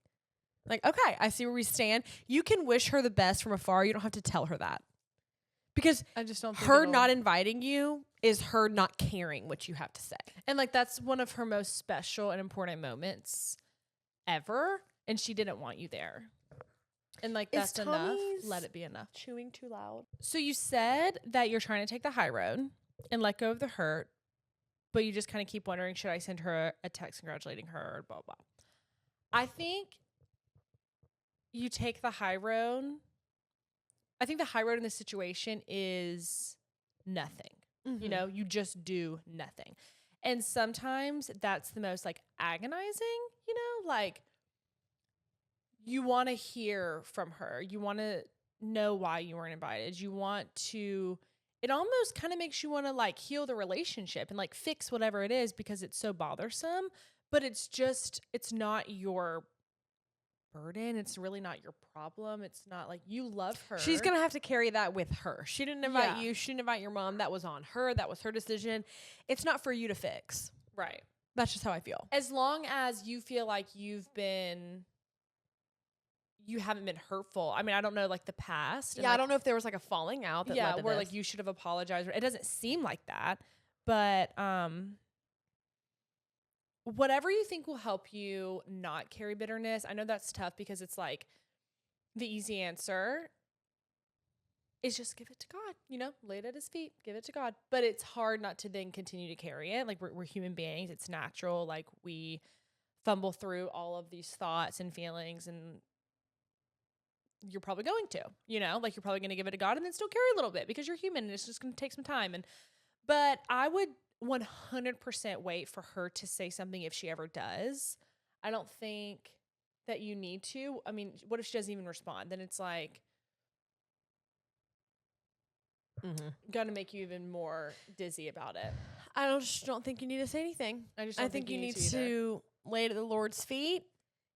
Like, okay, I see where we stand. You can wish her the best from afar. You don't have to tell her that. Because I just don't think her not inviting you is her not caring what you have to say. And, like, that's one of her most special and important moments ever. And she didn't want you there. And, like, that's enough. Let it be enough. Chewing too loud. So you said that you're trying to take the high road and let go of the hurt, but you just kind of keep wondering, should I send her a text congratulating her or blah, blah. I think you take the high road. I think the high road in this situation is nothing. Mm-hmm. You know, you just do nothing. And sometimes that's the most, like, agonizing, you know, like, you want to hear from her. You want to know why you weren't invited. You want to, it almost kind of makes you want to, like, heal the relationship and, like, fix whatever it is because it's so bothersome. But it's not your burden. It's really not your problem. It's not like you love her. She's going to have to carry that with her. She didn't invite you. She didn't invite your mom. That was on her. That was her decision. It's not for you to fix. Right. That's just how I feel. As long as you feel like you haven't been hurtful. I mean, I don't know, like, the past. Yeah, I don't know if there was, like, a falling out that led to where this. like you should have apologized. It doesn't seem like that. But whatever you think will help you not carry bitterness. I know that's tough because it's like the easy answer is just give it to God, you know, lay it at his feet, give it to God. But it's hard not to then continue to carry it. Like, we're human beings. It's natural. Like, we fumble through all of these thoughts and feelings, and you're probably going to, you know, like, you're probably going to give it to God and then still carry a little bit because you're human and it's just going to take some time. But I would 100% wait for her to say something if she ever does. I don't think that you need to. I mean, what if she doesn't even respond? Then it's like, going to make you even more dizzy about it. I just don't think you need to say anything. I think you need to lay it at the Lord's feet,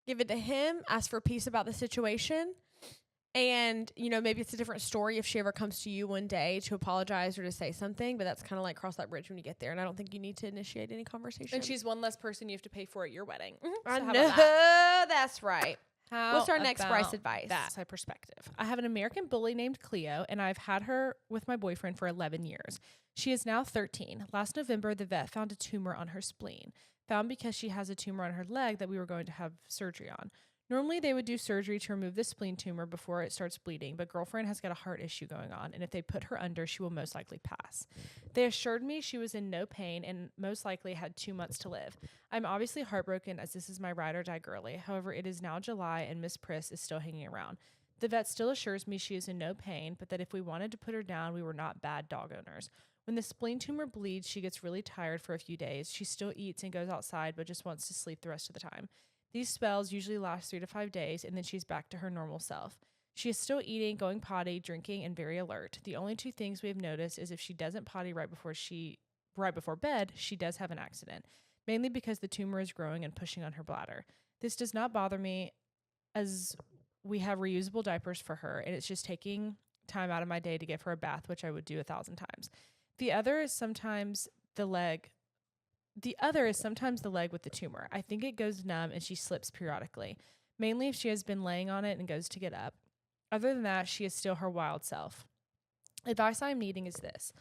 give it to him, ask for peace about the situation. And, you know, maybe it's a different story if she ever comes to you one day to apologize or to say something, but that's kind of like cross that bridge when you get there. And I don't think you need to initiate any conversation. And she's one less person you have to pay for at your wedding. Mm-hmm. I know. That's right. What's our next Brice advice? That's my perspective. I have an American bully named Cleo, and I've had her with my boyfriend for 11 years. She is now 13. Last November, the vet found a tumor on her spleen, found because she has a tumor on her leg that we were going to have surgery on. Normally, they would do surgery to remove the spleen tumor before it starts bleeding, but girlfriend has got a heart issue going on, and if they put her under, she will most likely pass. They assured me she was in no pain and most likely had 2 months to live. I'm obviously heartbroken as this is my ride or die girly. However, it is now July and Miss Priss is still hanging around. The vet still assures me she is in no pain, but that if we wanted to put her down, we were not bad dog owners. When the spleen tumor bleeds, she gets really tired for a few days. She still eats and goes outside, but just wants to sleep the rest of the time. These spells usually last 3 to 5 days, and then she's back to her normal self. She is still eating, going potty, drinking, and very alert. The only 2 things we have noticed is if she doesn't potty right before bed, she does have an accident. mainly because the tumor is growing and pushing on her bladder. This does not bother me as we have reusable diapers for her, and it's just taking time out of my day to give her a bath, which I would do 1,000 times. The other is sometimes the leg with the tumor. I think it goes numb and she slips periodically, mainly if she has been laying on it and goes to get up. Other than that, she is still her wild self. Advice I am needing is this.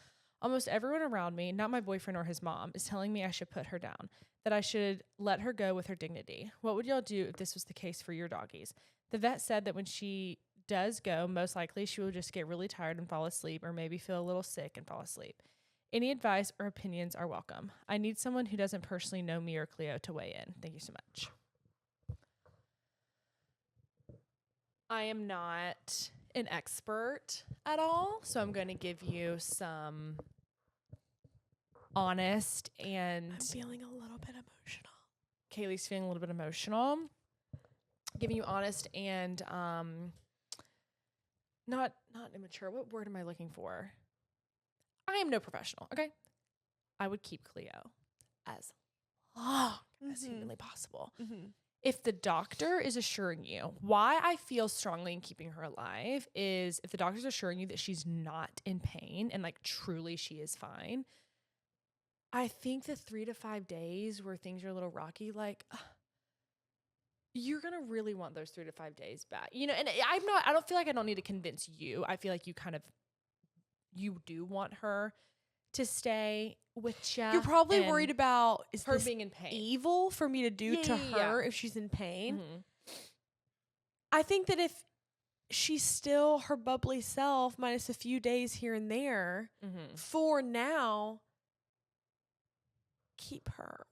Almost everyone around me, not my boyfriend or his mom, is telling me I should put her down, that I should let her go with her dignity. What would y'all do if this was the case for your doggies? The vet said that when she does go, most likely she will just get really tired and fall asleep, or maybe feel a little sick and fall asleep. Any advice or opinions are welcome. I need someone who doesn't personally know me or Cleo to weigh in. Thank you so much. I am not an expert at all, so I'm going to give you some honest and... I'm feeling a little bit emotional. Kaylee's feeling a little bit emotional. Giving you honest and not immature. What word am I looking for? I am no professional, okay? I would keep Cleo as long as humanly possible. Mm-hmm. If the doctor is assuring you, why I feel strongly in keeping her alive is if the doctor's assuring you that she's not in pain and like truly she is fine, I think the 3 to 5 days where things are a little rocky, like you're going to really want those 3 to 5 days back. You know, and I don't feel like I don't need to convince you. I feel like you do want her to stay with Jeff. You're probably worried about her being in pain. Evil for me to do to her if she's in pain. Mm-hmm. I think that if she's still her bubbly self minus a few days here and there, for now, keep her.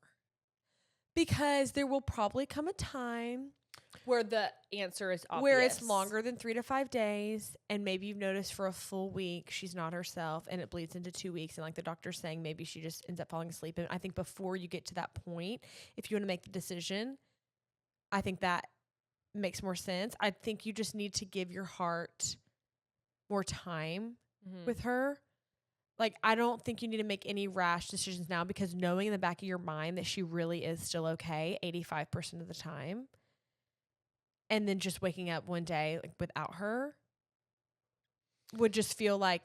Because there will probably come a time where the answer is obvious. Where it's longer than 3 to 5 days, and maybe you've noticed for a full week she's not herself, and it bleeds into 2 weeks, and like the doctor's saying, maybe she just ends up falling asleep. And I think before you get to that point, if you want to make the decision, I think that makes more sense. I think you just need to give your heart more time with her. Like, I don't think you need to make any rash decisions now, because knowing in the back of your mind that she really is still okay 85% of the time, and then just waking up one day like without her would just feel like,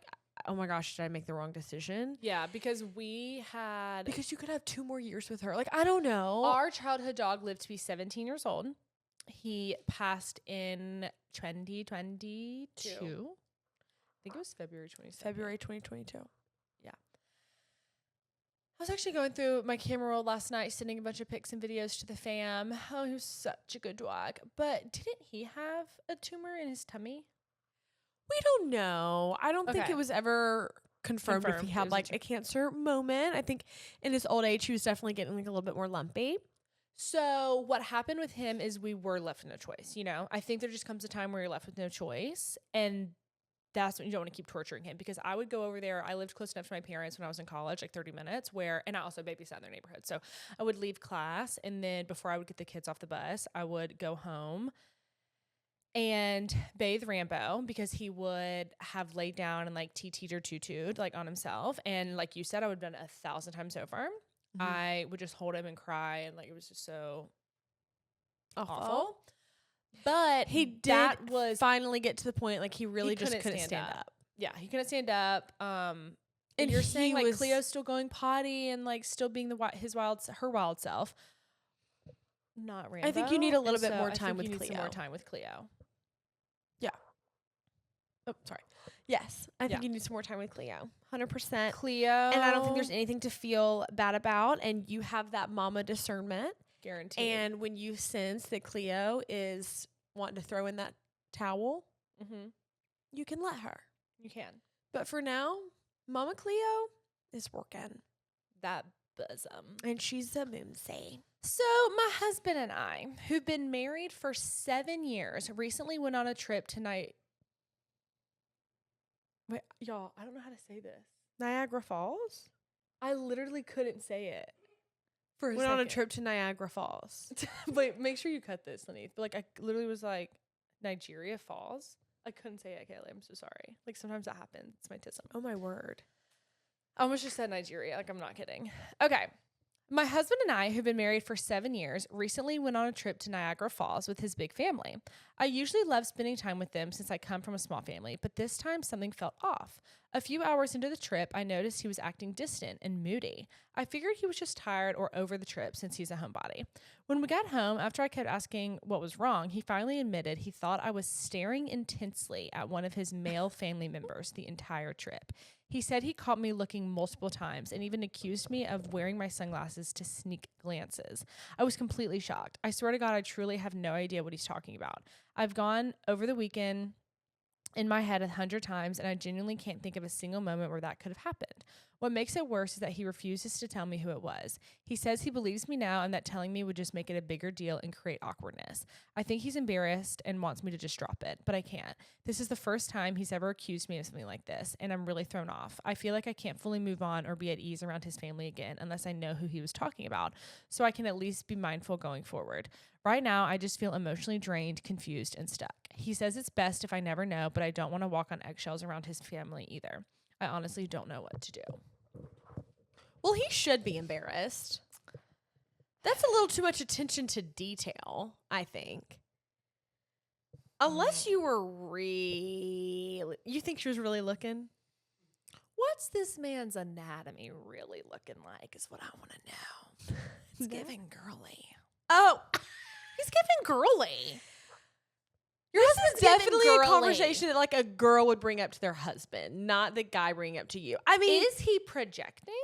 oh my gosh, did I make the wrong decision? Yeah, because you could have 2 more years with her. Like, I don't know. Our childhood dog lived to be 17 years old. He passed in 2022. I think it was February 22nd. February 2022. Yeah. I was actually going through my camera roll last night, sending a bunch of pics and videos to the fam. Oh, he was such a good dog. But didn't he have a tumor in his tummy? We don't know. I don't think it was ever confirmed if he had like a cancer moment. I think in his old age, he was definitely getting like a little bit more lumpy. So what happened with him is we were left with no choice. You know, I think there just comes a time where you're left with no choice. And that's when you don't want to keep torturing him, because I would go over there. I lived close enough to my parents when I was in college, like 30 minutes, and I also babysat in their neighborhood. So I would leave class, and then before I would get the kids off the bus, I would go home and bathe Rambo, because he would have laid down and like TT'd or tutu'd like on himself. And like you said, I would have done it 1,000 times over. I would just hold him and cry, and like it was just so awful. But he did finally get to the point like he really just couldn't stand up. Yeah, he couldn't stand up. And you're saying like Cleo's still going potty and like still being her wild self. Not Rambo. I think you need a little bit more time with Cleo. Some more time with Cleo. Yeah. Oh, sorry. Yes, I think you need some more time with Cleo. 100%. Cleo. And I don't think there's anything to feel bad about. And you have that mama discernment. Guaranteed. And when you sense that Cleo is wanting to throw in that towel, you can let her. You can. But for now, Mama Cleo is working. That bosom. And she's a moonsey. So my husband and I, who've been married for 7 years, recently went on a trip to Wait, y'all, I don't know how to say this. Niagara Falls? I literally couldn't say it. Went on a trip to Niagara Falls. Wait, make sure you cut this, Lenny. But like, I literally was like, Nigeria Falls? I couldn't say it, Kaylee. I'm so sorry. Like, sometimes that happens. It's my tism. Oh, my word. I almost just said Nigeria. Like, I'm not kidding. Okay. My husband and I, who've been married for 7 years, recently went on a trip to Niagara Falls with his big family. I usually love spending time with them since I come from a small family, but this time something felt off. A few hours into the trip, I noticed he was acting distant and moody. I figured he was just tired or over the trip since he's a homebody. When we got home, after I kept asking what was wrong, he finally admitted he thought I was staring intensely at one of his male family members the entire trip. He said he caught me looking multiple times and even accused me of wearing my sunglasses to sneak glances. I was completely shocked. I swear to God, I truly have no idea what he's talking about. I've gone over the weekend in my head 100 times, and I genuinely can't think of a single moment where that could have happened. What makes it worse is that he refuses to tell me who it was. He says he believes me now and that telling me would just make it a bigger deal and create awkwardness. I think he's embarrassed and wants me to just drop it, but I can't. This is the first time he's ever accused me of something like this, and I'm really thrown off. I feel like I can't fully move on or be at ease around his family again unless I know who he was talking about, so I can at least be mindful going forward. Right now, I just feel emotionally drained, confused, and stuck. He says it's best if I never know, but I don't want to walk on eggshells around his family either. I honestly don't know what to do. Well, he should be embarrassed. That's a little too much attention to detail, I think. Unless you were really... You think she was really looking? What's this man's anatomy really looking like is what I want to know. It's giving girly. Oh, he's giving girly. Your husband's definitely a conversation that like a girl would bring up to their husband, not the guy bringing up to you. I mean, is he projecting?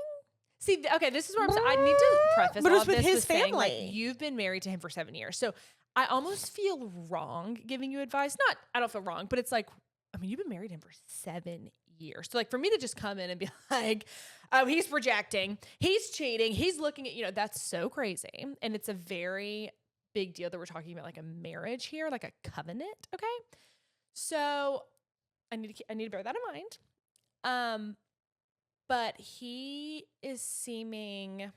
See, okay, this is where I need to preface but all it's of with this his saying, family. like, you've been married to him for 7 years, so I almost feel wrong giving you advice. Not, I don't feel wrong, but it's like, I mean, you've been married to him for 7 years, so like for me to just come in and be like, oh, he's projecting, he's cheating, he's looking at, that's so crazy, and it's a very big deal that we're talking about like a marriage here, like a covenant. Okay, so I need to bear that in mind. But he is seeming.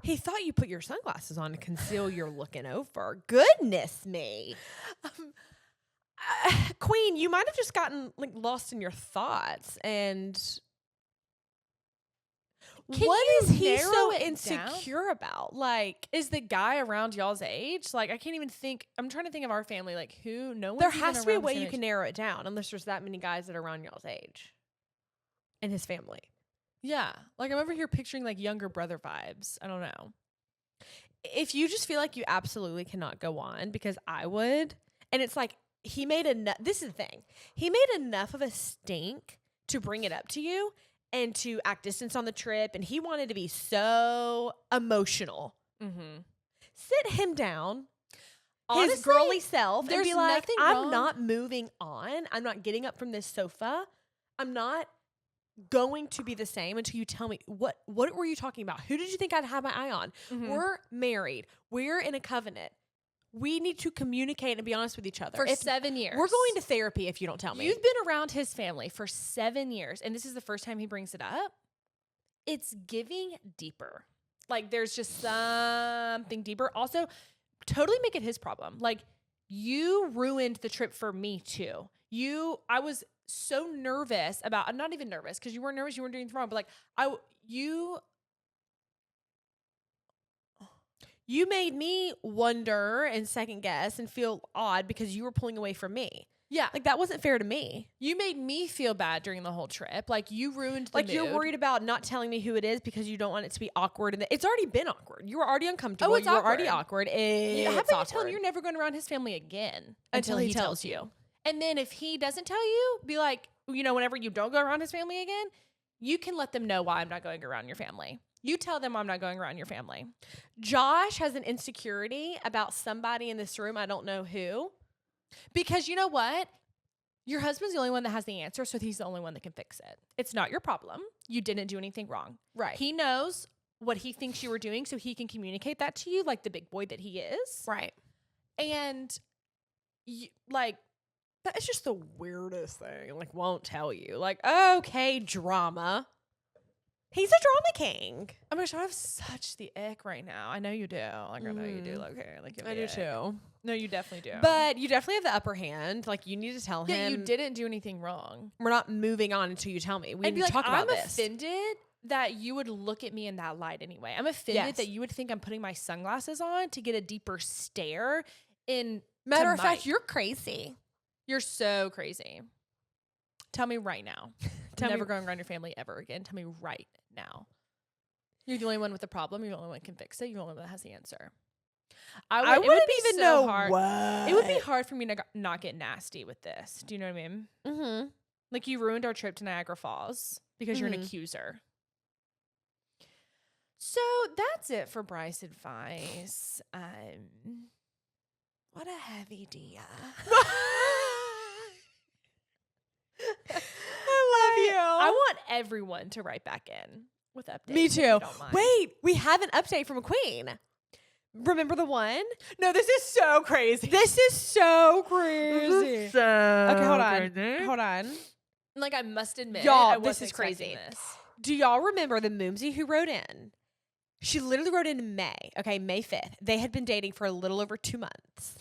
He thought you put your sunglasses on to conceal your looking over. Goodness me. Queen, you might have just gotten like lost in your thoughts. And what is he so insecure about? Like, is the guy around y'all's age? Like, I can't even think. I'm trying to think of our family. Like, who? No one. There has to be a way you can narrow it down, unless there's that many guys that are around y'all's age and his family. Yeah. Like, I'm over here picturing like younger brother vibes. I don't know. If you just feel like you absolutely cannot go on, because I would, and it's like, he made enough. This is the thing. He made enough of a stink to bring it up to you and to act distance on the trip. And he wanted to be so emotional. Mm-hmm. Sit him down, honestly, his girly self, and be like, I'm wrong. not moving on. I'm not getting up from this sofa. I'm not going to be the same until you tell me what were you talking about? Who did you think I'd have my eye on? Mm-hmm. We're married. We're in a covenant. We need to communicate and be honest with each other. For 7 years. We're going to therapy if you don't tell me. You've been around his family for 7 years, and this is the first time he brings it up. It's giving deeper. Like, there's just something deeper. Also, totally make it his problem. Like, you ruined the trip for me, too. I was so nervous about, I'm not even nervous, because you weren't nervous, you weren't doing anything wrong, but like, You made me wonder and second guess and feel odd because you were pulling away from me. Yeah. Like, that wasn't fair to me. You made me feel bad during the whole trip. Like, you ruined the mood. You're worried about not telling me who it is because you don't want it to be awkward. And it's already been awkward. You were already uncomfortable. Oh, it's awkward. Already awkward. How about you tell him you're never going around his family again until he tells you? And then if he doesn't tell you, be like, whenever you don't go around his family again, you can let them know why I'm not going around your family. You tell them I'm not going around your family. Josh has an insecurity about somebody in this room. I don't know who. Because you know what? Your husband's the only one that has the answer, so he's the only one that can fix it. It's not your problem. You didn't do anything wrong. Right. He knows what he thinks you were doing, so he can communicate that to you like the big boy that he is. Right. And, that's just the weirdest thing. Like, won't tell you. Like, okay, drama. He's a drama king. Oh my gosh, I have such the ick right now. I know you do. Like, I know you do. Okay, like I do too. No, you definitely do. But you definitely have the upper hand. Like, you need to tell him. You didn't do anything wrong. We're not moving on until you tell me. We need to like, talk about I'm this. offended that you would look at me in that light anyway. I'm offended that you would think I'm putting my sunglasses on to get a deeper stare in. Matter of fact, you're crazy. You're so crazy. Tell me right now. Never going around your family ever again. Tell me right now. You're the only one with the problem. You're the only one that can fix it. You're the only one that has the answer. I wouldn't even know hard. what. It would be hard for me to not get nasty with this. Do you know what I mean? Mm-hmm. Like you ruined our trip to Niagara Falls because you're an accuser. So that's it for Brice Advice. What a heavy dia. I love you. I want everyone to write back in with updates. Me too. Wait, we have an update from a queen. Remember the one? No, this is so crazy. This is so crazy. Okay, hold on. Crazy. Hold on. Like I must admit, Y'all, this is crazy. This. Do y'all remember the Moomsy who wrote in? She literally wrote in May. Okay, May 5th. They had been dating for a little over 2 months.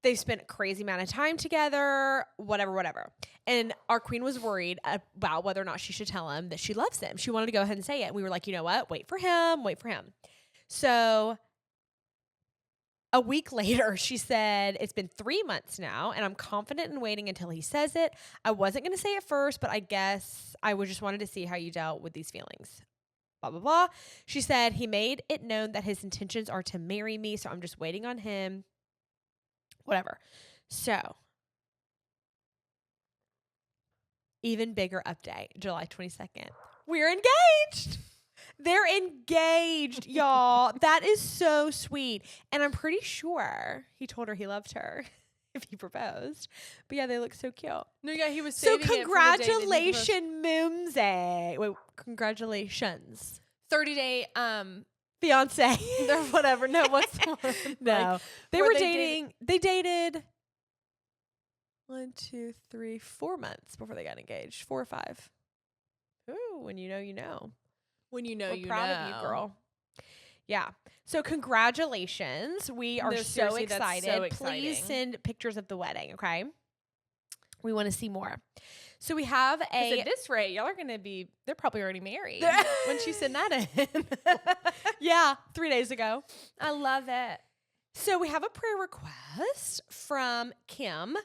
They spent a crazy amount of time together, whatever. And our queen was worried about whether or not she should tell him that she loves him. She wanted to go ahead and say it. And we were like, you know what? Wait for him. So a week later, she said, it's been 3 months now, and I'm confident in waiting until he says it. I wasn't going to say it first, but I guess I just wanted to see how you dealt with these feelings. Blah, blah, blah. She said he made it known that his intentions are to marry me, so I'm just waiting on him. Whatever. So, even bigger update, July 22nd. We're engaged. They're engaged, y'all. That is so sweet. And I'm pretty sure he told her he loved her if he proposed. But yeah, they look so cute. No, yeah, he was So saving it for the day that he congratulations, Moomsay. Wait, congratulations. 30-day Fiance. or whatever. No, what's the one? No. Like, they where were they dating. They dated 1, 2, 3, 4 months before they got engaged. 4 or 5. Ooh, when you know, you know. When you know, We're you proud know. of you, girl. Yeah. So congratulations. We are No, so seriously, that's excited. so Please exciting. send pictures of the wedding, okay? We want to see more. So we have At this rate, y'all are going to be, they're probably already married when she sent that in. Yeah, 3 days ago. I love it. So we have a prayer request from Kim.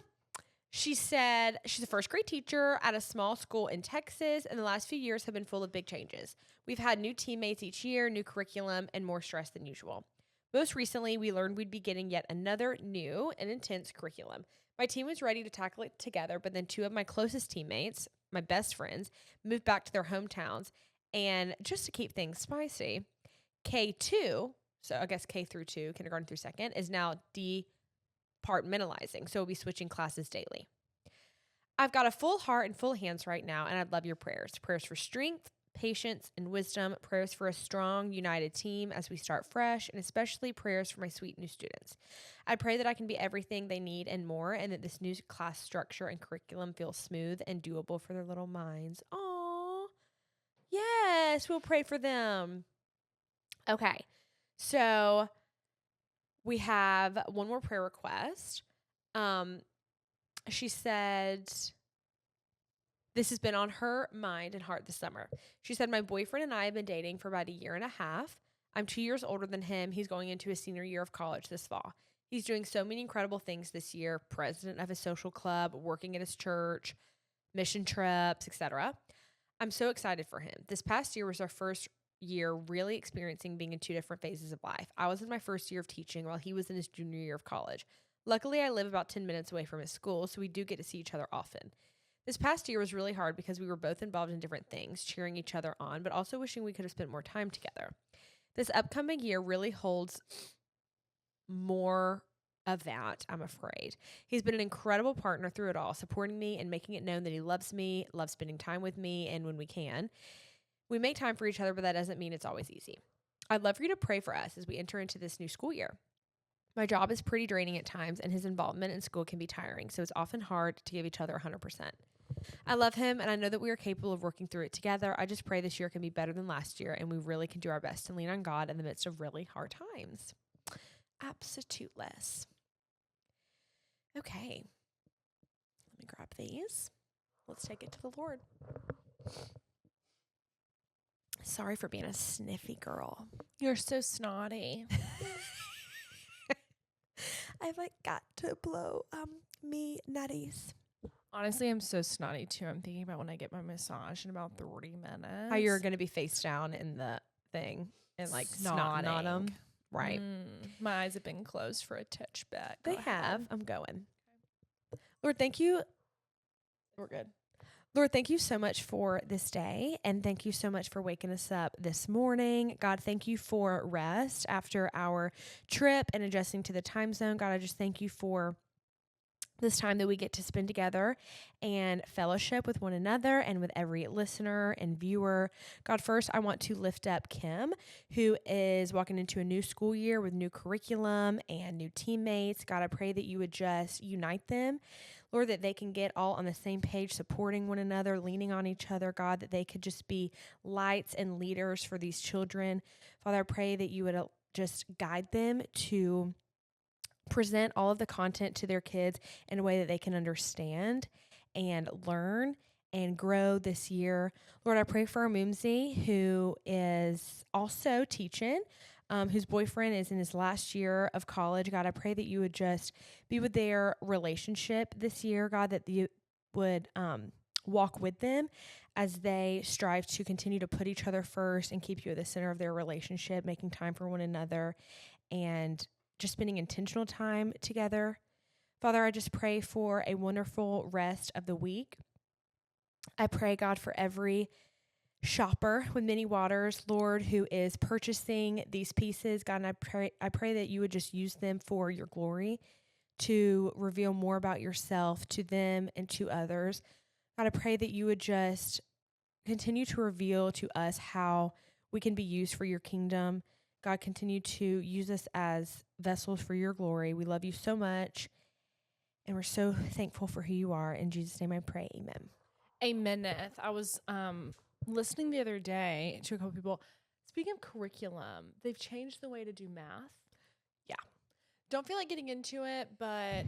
She said she's a first grade teacher at a small school in Texas, and the last few years have been full of big changes. We've had new teammates each year, new curriculum, and more stress than usual. Most recently, we learned we'd be getting yet another new and intense curriculum. My team was ready to tackle it together, but then 2 of my closest teammates, my best friends, moved back to their hometowns. And just to keep things spicy, K2, so I guess K through 2, kindergarten through 2nd, is now departmentalizing. So we'll be switching classes daily. I've got a full heart and full hands right now, and I'd love your prayers. Prayers for strength, patience, and wisdom. Prayers for a strong, united team as we start fresh, and especially prayers for my sweet new students. I pray that I can be everything they need and more, and that this new class structure and curriculum feels smooth and doable for their little minds. Aww. Yes, we'll pray for them. Okay, so we have one more prayer request. She said this has been on her mind and heart this summer. She said, my boyfriend and I have been dating for about 1.5 years. I'm 2 years older than him. He's going into his senior year of college this fall. He's doing so many incredible things this year, president of his social club, working at his church, mission trips, etc. I'm so excited for him. This past year was our first year really experiencing being in 2 different phases of life. I was in my first year of teaching while he was in his junior year of college. Luckily, I live about 10 minutes away from his school, so we do get to see each other often. This past year was really hard because we were both involved in different things, cheering each other on, but also wishing we could have spent more time together. This upcoming year really holds more of that, I'm afraid. He's been an incredible partner through it all, supporting me and making it known that he loves me, loves spending time with me, and when we can. We make time for each other, but that doesn't mean it's always easy. I'd love for you to pray for us as we enter into this new school year. My job is pretty draining at times, and his involvement in school can be tiring, so it's often hard to give each other 100%. I love him, and I know that we are capable of working through it together. I just pray this year can be better than last year, and we really can do our best to lean on God in the midst of really hard times. Absoluteless. Okay. Let me grab these. Let's take it to the Lord. Sorry for being a sniffy girl. You're so snotty. I've like got to blow me nutties. Honestly, I'm so snotty too. I'm thinking about when I get my massage in about 30 minutes. How you're going to be face down in the thing and like snotting on them. Right. My eyes have been closed for a touchback. They have. I'm going. Lord, thank you. We're good. Lord, thank you so much for this day, and thank you so much for waking us up this morning. God, thank you for rest after our trip and adjusting to the time zone. God, I just thank you for this time that we get to spend together and fellowship with one another and with every listener and viewer. God, first, I want to lift up Kim, who is walking into a new school year with new curriculum and new teammates. God, I pray that you would just unite them. Lord, that they can get all on the same page, supporting one another, leaning on each other. God, that they could just be lights and leaders for these children. Father, I pray that you would just guide them to present all of the content to their kids in a way that they can understand and learn and grow this year. Lord, I pray for our Moomsy, who is also teaching, whose boyfriend is in his last year of college. God, I pray that you would just be with their relationship this year, God, that you would walk with them as they strive to continue to put each other first and keep you at the center of their relationship, making time for one another and just spending intentional time together. Father, I just pray for a wonderful rest of the week. I pray, God, for every shopper with many waters, Lord, who is purchasing these pieces. God, and I pray that you would just use them for your glory to reveal more about yourself to them and to others. God, I pray that you would just continue to reveal to us how we can be used for your kingdom. God, continue to use us as vessels for your glory. We love you so much, and we're so thankful for who you are. In Jesus' name I pray, amen. Ameneth. I was listening the other day to a couple people. Speaking of curriculum, they've changed the way to do math. Yeah. Don't feel like getting into it, but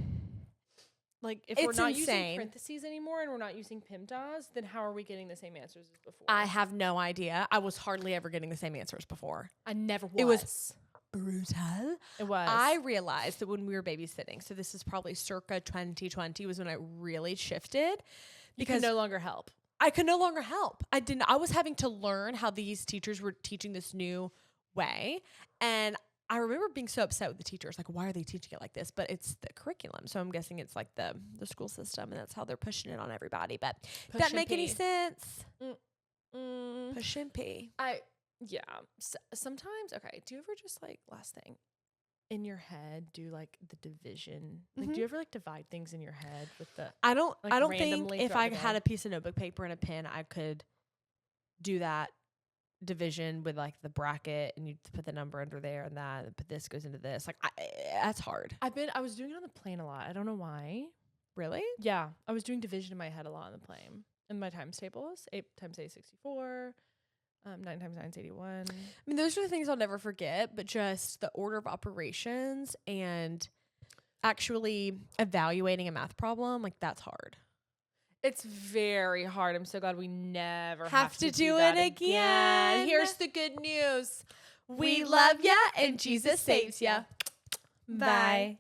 like if It's we're not insane. using parentheses anymore and we're not using PIMDAS, then how are we getting the same answers as before? I have no idea. I was hardly ever getting the same answers before. I never was. It was brutal. It was. I realized that when we were babysitting, so this is probably circa 2020 was when I really shifted because you could no longer help. I could no longer help. I was having to learn how these teachers were teaching this new way. And I remember being so upset with the teachers, like, why are they teaching it like this? But it's the curriculum. So I'm guessing it's like the school system, and that's how they're pushing it on everybody. But does that make any sense? Push and pee. Sometimes, okay, do you ever just like, last thing, in your head do like the division? Like, do you ever like divide things in your head with the I don't think randomly if throughout I the had day? a piece of notebook paper and a pen, I could do that division with like the bracket, and you put the number under there and that, and put this goes into this. Like, that's hard. I was doing it on the plane a lot. I don't know why. Really? Yeah, I was doing division in my head a lot on the plane. And my times tables, 8 times 8 is 64, 9 times 9 is 81. I mean, those are the things I'll never forget, but just the order of operations and actually evaluating a math problem, like, that's hard. It's very hard. I'm so glad we never Have to do that it again. Here's the good news. We love ya and Jesus saves ya. Bye.